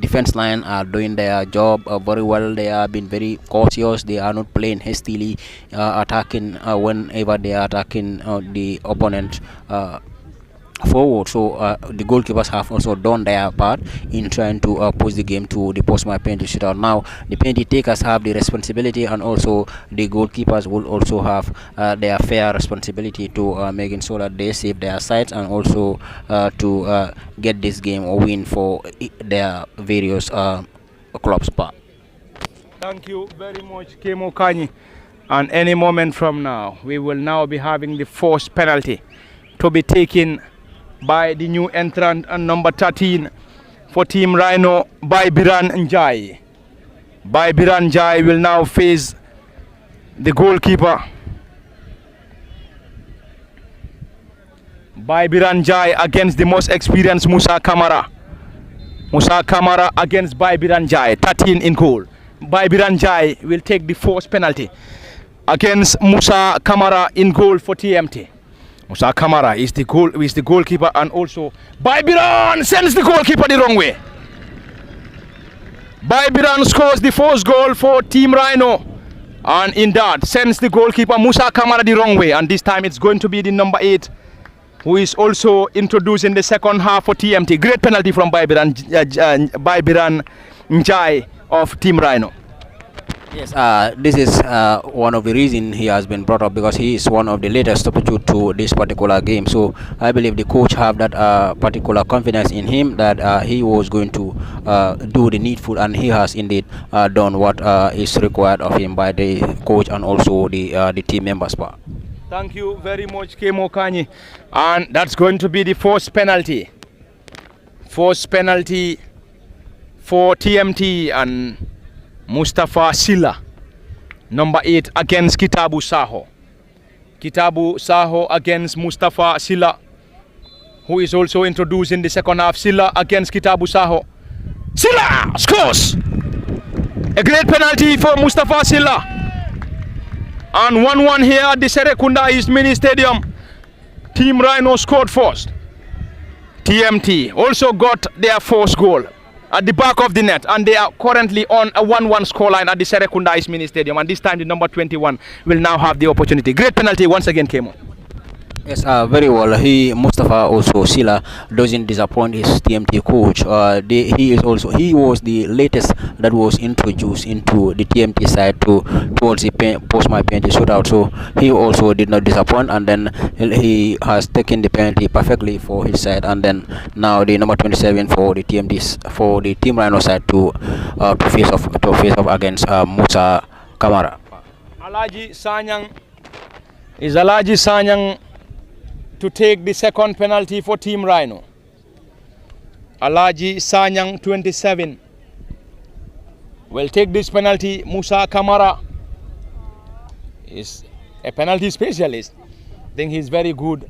defense line are doing their job very well. They have been very cautious. They are not playing hastily, attacking whenever they are attacking the opponent forward. So the goalkeepers have also done their part in trying to push the game to the post-match penalty shootout. Now the penalty takers have the responsibility, and also the goalkeepers will also have their fair responsibility to making sure that they save their sides and also to get this game a win for their various clubs. Thank you very much, Kemo Kanyi. And any moment from now, we will now be having the forced penalty to be taken by the new entrant and number 13 for Team Rhino, Baibiran Njai. Baibiran Njai will now face the goalkeeper. Baibiran Njai against the most experienced Musa Kamara. Musa Kamara against Baibiran Njai, 13 in goal. Baibiran Njai will take the forced penalty against Musa Kamara in goal for TMT. Musa Kamara is the goalkeeper, and also Baibiran sends the goalkeeper the wrong way. Baibiran scores the first goal for Team Rhino, and in that sends the goalkeeper Musa Kamara the wrong way, and this time it's going to be the number 8 who is also introduced in the second half for TMT. Great penalty from Baibiran Njai of Team Rhino. Yes, this is one of the reasons he has been brought up, because he is one of the latest substitute to this particular game. So I believe the coach have that particular confidence in him that he was going to do the needful, and he has indeed done what is required of him by the coach and also the team members. Thank you very much, Kemo Kanyi. And that's going to be the first penalty. First penalty for TMT and Mustafa Silla, number 8, against Kitabu Saho. Kitabu Saho against Mustafa Silla, who is also introduced in the second half. Silla against Kitabu Saho. Silla scores! A great penalty for Mustafa Silla. And 1-1 here at the Serekunda East Mini Stadium. Team Rhino scored first. TMT also got their first goal at the back of the net, and they are currently on a 1-1 scoreline at the Serekunda East Mini Stadium, and this time the number 21 will now have the opportunity. Great penalty once again, Kemo. Yes, very well. Mustafa also Silla doesn't disappoint his TMT coach. He was the latest that was introduced into the TMT side towards the post-match penalty shootout. So he also did not disappoint, and then he has taken the penalty perfectly for his side. And then now the number 27 for the Team Rhino side to face off against Musa Kamara. Alaji Sanyang to take the second penalty for Team Rhino. Alaji Sanyang, 27, will take this penalty. Musa Kamara is a penalty specialist. I think he's very good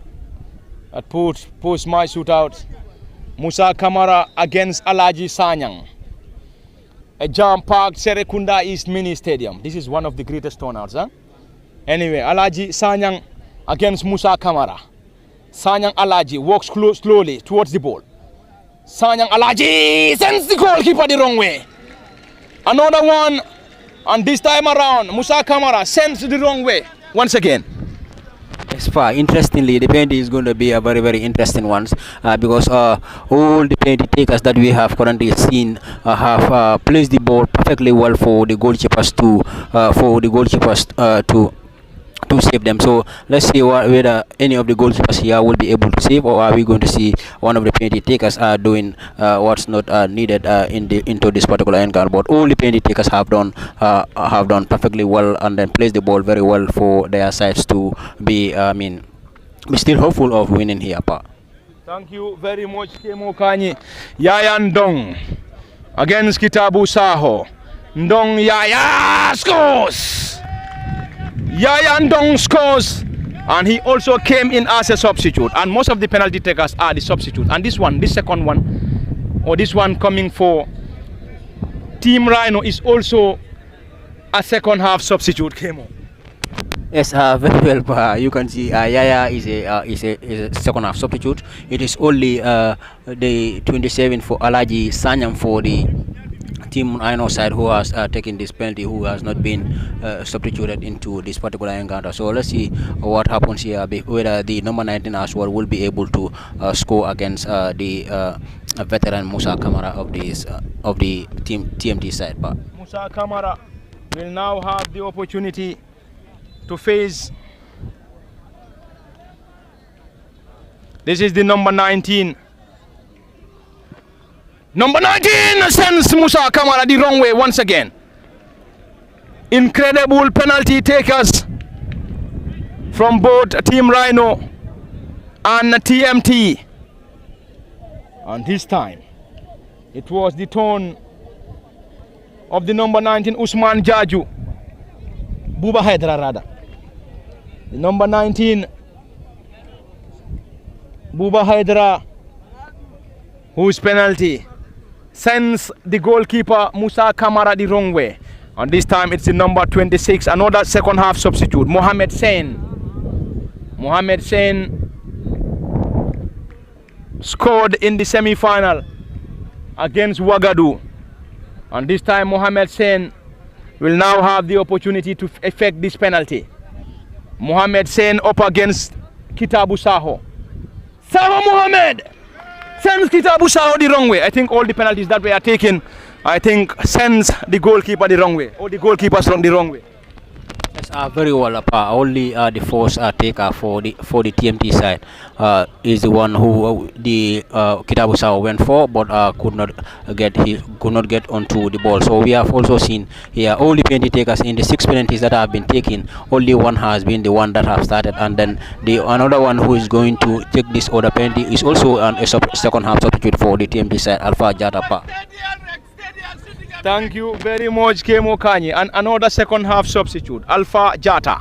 at post-match shootouts. Musa Kamara against Alaji Sanyang. A jam-packed Serekunda East Mini Stadium. This is one of the greatest turnouts. Huh? Anyway, Alaji Sanyang against Musa Kamara. Sanyang Alaji walks slowly towards the ball. Sanyang Alaji sends the goalkeeper the wrong way. Another one, and this time around Musa Kamara sends the wrong way once again. Yes, interestingly, the penalty is going to be a very, very interesting one because all the penalty takers that we have currently seen have placed the ball perfectly well for the goalkeepers to save them. So let's see whether any of the goalkeepers here will be able to save, or are we going to see one of the penalty takers doing what's not needed into this particular encounter. But all the penalty takers have done perfectly well and then placed the ball very well for their sides to be be still hopeful of winning here. Thank you very much, Kemo Kanyi. Yaya Ndong against Kitabu Saho. Ndong Yaya scores! Yaya Ndong scores, and he also came in as a substitute, and most of the penalty takers are the substitute. And this second one, or this one coming for Team Rhino, is also a second half substitute. Kemo. Yes, very well. You can see Yaya is a second half substitute. It is only the 27 for Alaji Sanyam for the Team Rhino side who has taken this penalty, who has not been substituted into this particular encounter. So let's see what happens here, whether the number 19 as well will be able to score against the veteran Musa Kamara of the TMT side. But Musa Kamara will now have the opportunity to face. This is the number 19. Number 19 sends Musa Kamara the wrong way once again. Incredible penalty takers from both Team Rhino and TMT. And this time, it was the turn of the number 19, Usman Jaju. Buba Hydra rather. The number 19, Buba Hydra, whose penalty sends the goalkeeper Musa Kamara the wrong way. And this time it's the number 26, another second half substitute, Mohamed Sen. Mohamed Sen scored in the semi-final against Ouagadougou. And this time Mohamed Sen will now have the opportunity to effect this penalty. Mohamed Sen up against Kitabu Saho. Saho Mohamed sends Kitabu Saho the wrong way. I think all the penalties that we are taking, I think sends the goalkeeper the wrong way, or the goalkeepers from the wrong way. Yes, very well. Only the first taker for the TMT side is the one who the Kitabu Saho went for, but could not get onto the ball. So we have also seen here all the penalty takers in the 6 penalties that have been taken. Only one has been the one that have started, and then the another one who is going to take this other penalty is also a second half substitute for the TMT side, Alpha Jata. Thank you very much, Kemo Kanyi. And another second half substitute, Alpha Jata.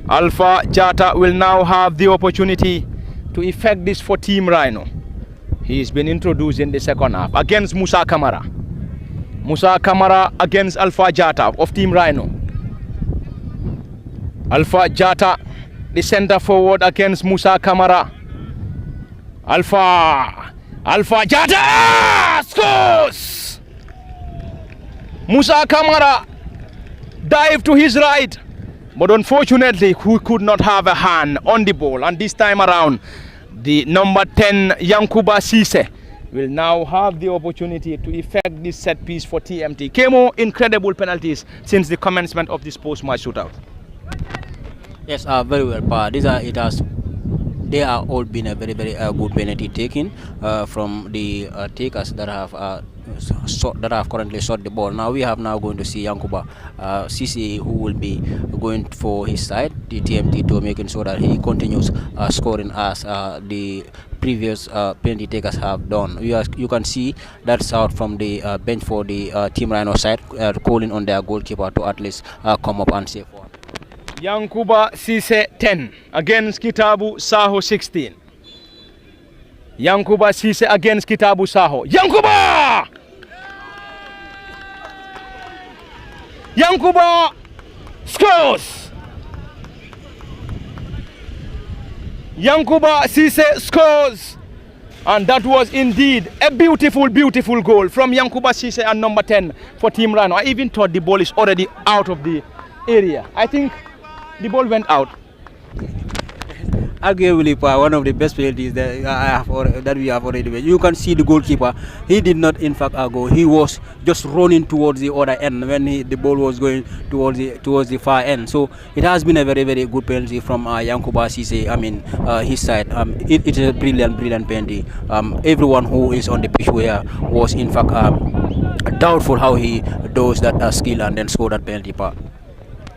Alpha Jata will now have the opportunity to effect this for Team Rhino. He's been introduced in the second half against Musa Kamara. Musa Kamara against Alpha Jata of Team Rhino. Alpha Jata, the center forward, against Musa Kamara. Alpha Jata scores! Musa Kamara dived to his right, but unfortunately he could not have a hand on the ball. And this time around, the number 10 Yankuba Sise will now have the opportunity to effect this set piece for TMT. Kemo, incredible penalties since the commencement of this post-match shootout. Yes, very well. They are all been a very, very good penalty taken from the takers that have currently shot the ball. Now we have going to see Yankuba Sisi, who will be going for his side, the TMT, to making sure that he continues scoring as the previous penalty takers have done. You can see that's out from the bench for the Team Rhino side, calling on their goalkeeper to at least come up and save one. Yankuba Sise 10 against Kitabu Saho 16. Yankuba Sise against Kitabu Saho. Yankuba! Yankuba scores! Yankuba Sise scores! And that was indeed a beautiful, beautiful goal from Yankuba Sise and number 10 for Team Rhino. I even thought the ball is already out of the area. I think the ball went out. arguably one of the best penalties that that we have already made. You can see the goalkeeper. He did not, in fact, go. He was just running towards the other end when the ball was going towards the far end. So it has been a very, very good penalty from Yankuba Cisse. I mean, his side. It is a brilliant penalty. Everyone who is on the pitch here was, in fact, doubtful how he does that skill and then score that penalty part.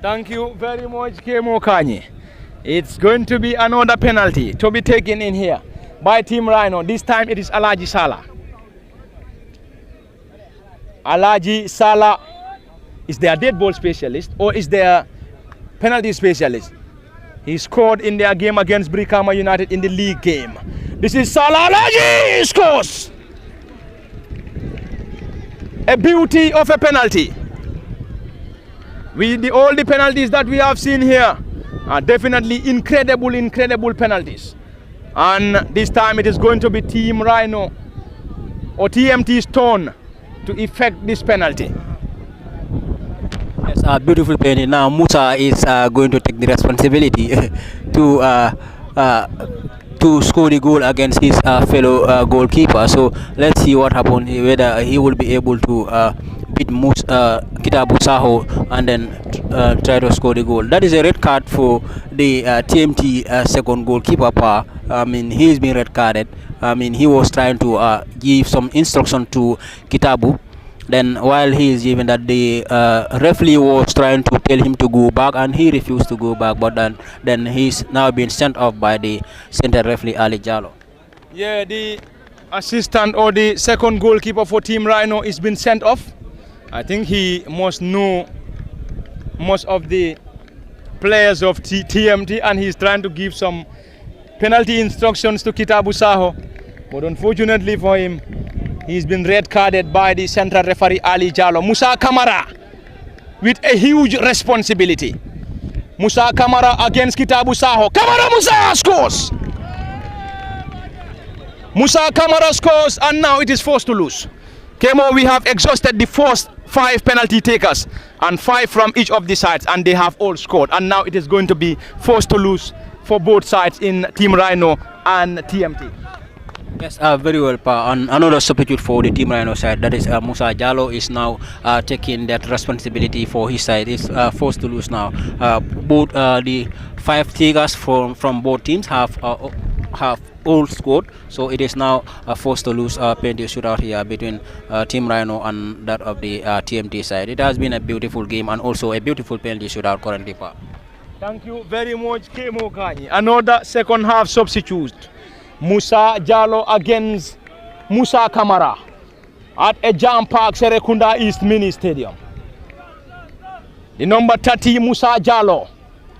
Thank you very much, Kemo Kanye. It's going to be another penalty to be taken in here by Team Rhino. This time it is Alaji Salah. Alaji Salah is their dead ball specialist or is their penalty specialist. He scored in their game against Brikama United in the league game. This is Salah. Alaji scores! A beauty of a penalty. All the penalties that we have seen here are definitely incredible penalties. And this time it is going to be Team Rhino or TMT's turn to effect this penalty. Yes, a beautiful penalty. Now Musa is going to take the responsibility to score the goal against his fellow goalkeeper. So let's see what happens, whether he will be able to beat Kitabu Saho and then try to score the goal. That is a red card for the TMT second goalkeeper. I mean, he's been red carded. I mean, he was trying to give some instruction to Kitabu. Then while he is giving that, the referee was trying to tell him to go back and he refused to go back, but then he's now been sent off by the center referee Ali Jallo. Yeah, the assistant or the second goalkeeper for Team Rhino is been sent off. I think he must know most of the players of TMT and he's trying to give some penalty instructions to Kitabu Saho, but unfortunately for him, he's been red carded by the central referee Ali Jallo. Musa Kamara with a huge responsibility. Musa Kamara against Kitabu Saho. Kamara Musa scores! Musa Kamara scores and now it is forced to lose. Kemo, we have exhausted the first 5 penalty takers and 5 from each of the sides and they have all scored. And now it is going to be forced to lose for both sides in Team Rhino and TMT. Yes, very well, Pa. And another substitute for the Team Rhino side, that is Musa Jallo, is now taking that responsibility for his side. Is forced to lose now. Both the 5 takers from both teams have all scored, so it is now forced to lose penalty shootout here between Team Rhino and that of the TMT side. It has been a beautiful game and also a beautiful penalty shootout currently, Pa. Thank you very much, Kemo Kanye. Another second half substitute. Musa Jallo against Musa Kamara at a Jam Park Serekunda East Mini Stadium. The number 30 Musa Jallo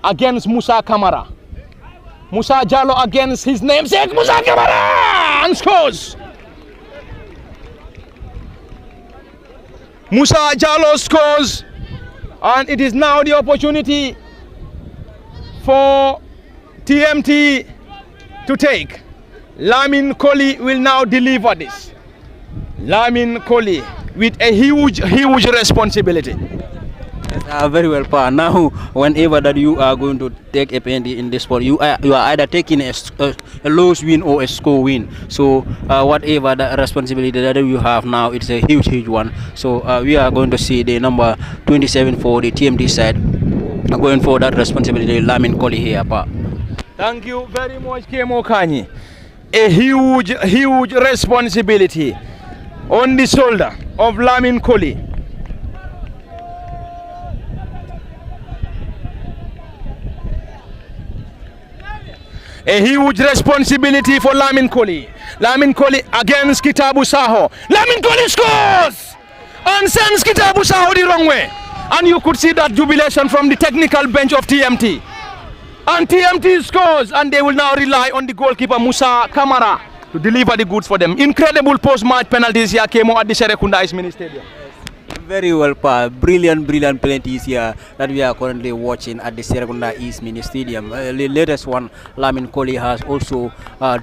against Musa Kamara. Musa Jallo against his namesake Musa Kamara and scores. Musa Jallo scores and it is now the opportunity for TMT to take. Lamin Koli will now deliver this. Lamin Koli with a huge responsibility. Very well, Pa. Now, whenever that you are going to take a penalty in this sport, you are either taking a loss win or a score win. So, whatever the responsibility that you have now, it's a huge one. So, we are going to see the number 27 for the TMT side going for that responsibility, Lamin Koli here, Pa. Thank you very much, Kemo Kanye. A huge responsibility on the shoulder of Lamin Koli. A huge responsibility for Lamin Koli. Lamin Koli against Kitabu Saho. Lamin Koli scores and sends Kitabu Saho the wrong way. And you could see that jubilation from the technical bench of TMT. And TMT scores and they will now rely on the goalkeeper Musa Kamara to deliver the goods for them. Incredible post-match penalties here came at the Serekunda Mini Stadium. Very well, Pa. Brilliant penalties here that we are currently watching at the Serekunda East Mini Stadium. The latest one, Lamin Koli has also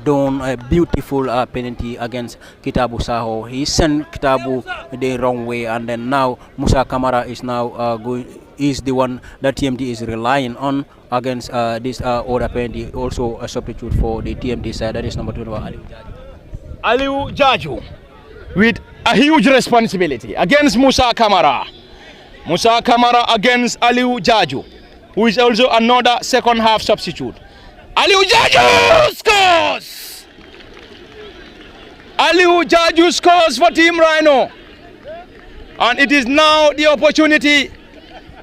done a beautiful penalty against Kitabu Saho. He sent Kitabu the wrong way, and then now Musa Kamara is now is the one that TMT is relying on against this other penalty. Also a substitute for the TMT side. That is number 21, Aliu Jaju, with a huge responsibility against Musa Kamara. Musa Kamara against Aliu Jaju, who is also another second half substitute. Aliu Jaju scores! Aliu Jaju scores for Team Rhino. And it is now the opportunity.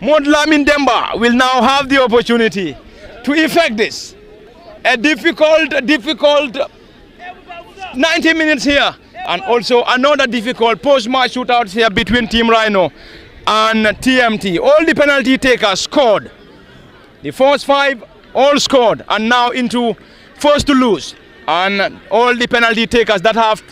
Lamin Demba will now have the opportunity to effect this. A difficult 90 minutes here. And also another difficult post-match shootout here between Team Rhino and TMT. All the penalty takers scored. The first 5 all scored, and now into first to lose. And all the penalty takers that have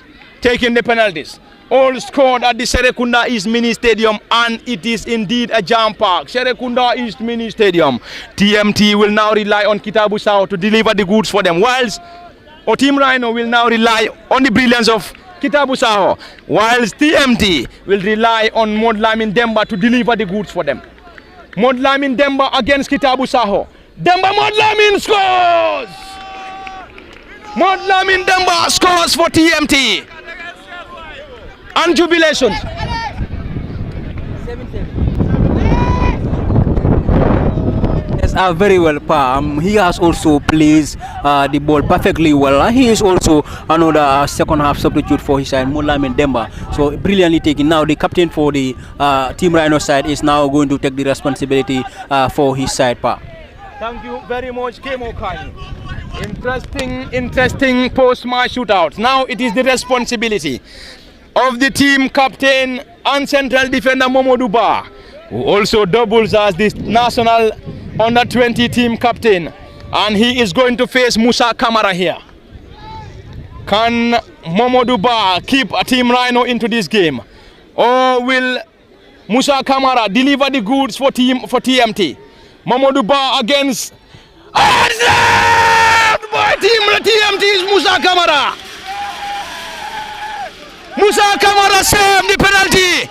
taken the penalties all scored at the Serekunda East Mini Stadium, and it is indeed a jam park. Serekunda East Mini Stadium. TMT will now rely on Kitabu Sao to deliver the goods for them, whilst Team Rhino will now rely on the brilliance of Kitabu Saho, whilst TMT will rely on Lamin Demba to deliver the goods for them. Lamin Demba against Kitabu Saho. Demba Lamin scores! Lamin Demba scores for TMT. And jubilations. Very well, Pa. He has also plays the ball perfectly well. He is also another second half substitute for his side, Lamin Demba. So brilliantly taken. Now the captain for the Team Rhino side is now going to take the responsibility for his side, Pa. Thank you very much, Kemo Kai. Interesting post-match shootouts. Now it is the responsibility of the team captain and central defender Momodu Ba, who also doubles as the national under-20 team captain, and he is going to face Musa Kamara here. Can Momodu Ba keep a Team Rhino into this game, or will Musa Kamara deliver the goods for TMT? Momodu Ba against by Team TMT is Musa Kamara. Musa Kamara saved the penalty.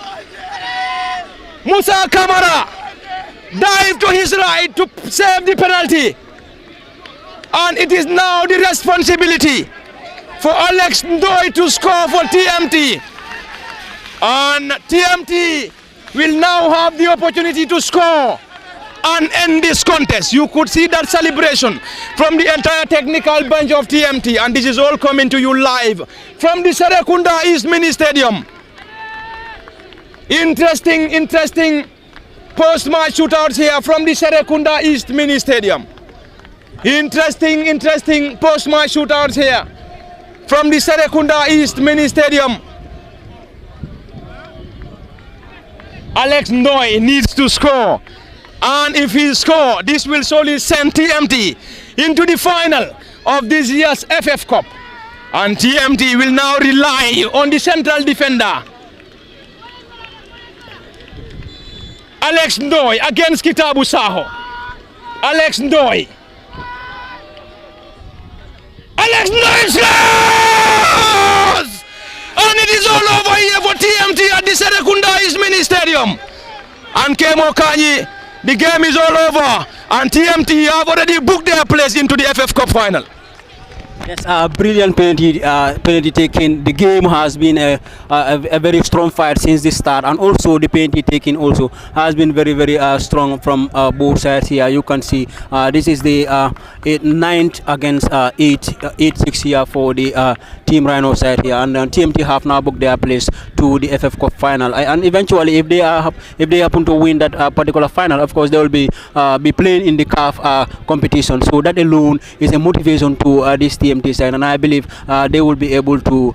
Musa Kamara dive to his right to save the penalty, and it is now the responsibility for Alex Ndoi to score for TMT, and TMT will now have the opportunity to score and end this contest. You could see that celebration from the entire technical bench of TMT, and this is all coming to you live from the Serekunda East Mini Stadium. Interesting post-match shootouts here from the Serekunda East Mini Stadium. Interesting post-match shootouts here from the Serekunda East Mini Stadium. Alex Ndoi needs to score, and if he scores, this will solely send TMT into the final of this year's FF Cup. And TMT will now rely on the central defender Alex Ndoi against Kitabu Saho. Alex Ndoi scores! And it is all over here for TMT at the Serekunda East Mini Stadium. And Kemo Kanyi, the game is all over, and TMT have already booked their place into the FF Cup final. Yes, brilliant penalty taken. The game has been a very strong fight since the start, and also the penalty taken also has been very strong from both sides here. You can see this is the 9th against 8-6 here for the Team Rhino side here, and TMT have now booked their place to the FF Cup final. And eventually, if they happen to win that particular final, of course they will be playing in the CAF competition. So that alone is a motivation to this TMT side, and I believe they will be able to,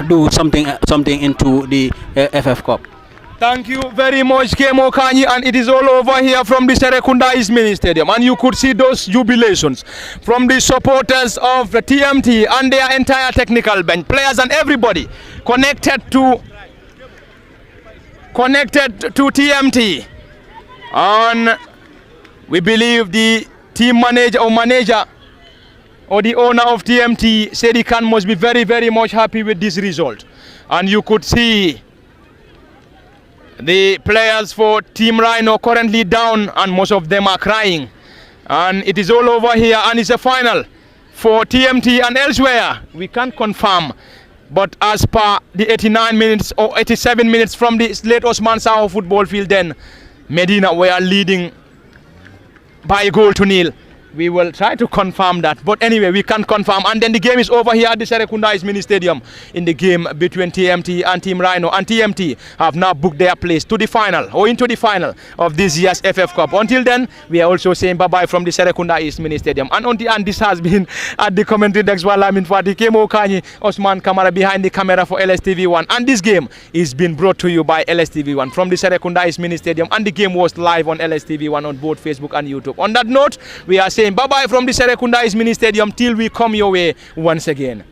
do something into the FF Cup. Thank you very much, Kemo Kanyi, and it is all over here from the Serekunda East Mini Stadium, and you could see those jubilations from the supporters of the TMT and their entire technical bench, players and everybody connected to connected to TMT. And we believe the team manager or the owner of TMT, Sedi Khan, must be very, very much happy with this result. And you could see the players for Team Rhino currently down, and most of them are crying. And it is all over here, and it's a final for TMT and elsewhere. We can't confirm, but as per the 89 minutes or 87 minutes from the late Osman Sao football field, then Medina were leading by a goal to nil. We will try to confirm that, but anyway, we can't confirm. And then the game is over here at the Serekunda Mini Stadium in the game between TMT and Team Rhino. And TMT have now booked their place to the final, or into the final of this year's FF Cup. Until then, we are also saying bye-bye from the Serekunda Mini Stadium. And this has been at the commentary desk while I'm in Fati Kemo Kanyi, Osman Kamara behind the camera for LSTV1. And this game is being brought to you by LSTV1 from the Serekunda Mini Stadium. And the game was live on LSTV1 on both Facebook and YouTube. On that note, we are saying bye-bye from the Serekunda Mini Stadium till we come your way once again.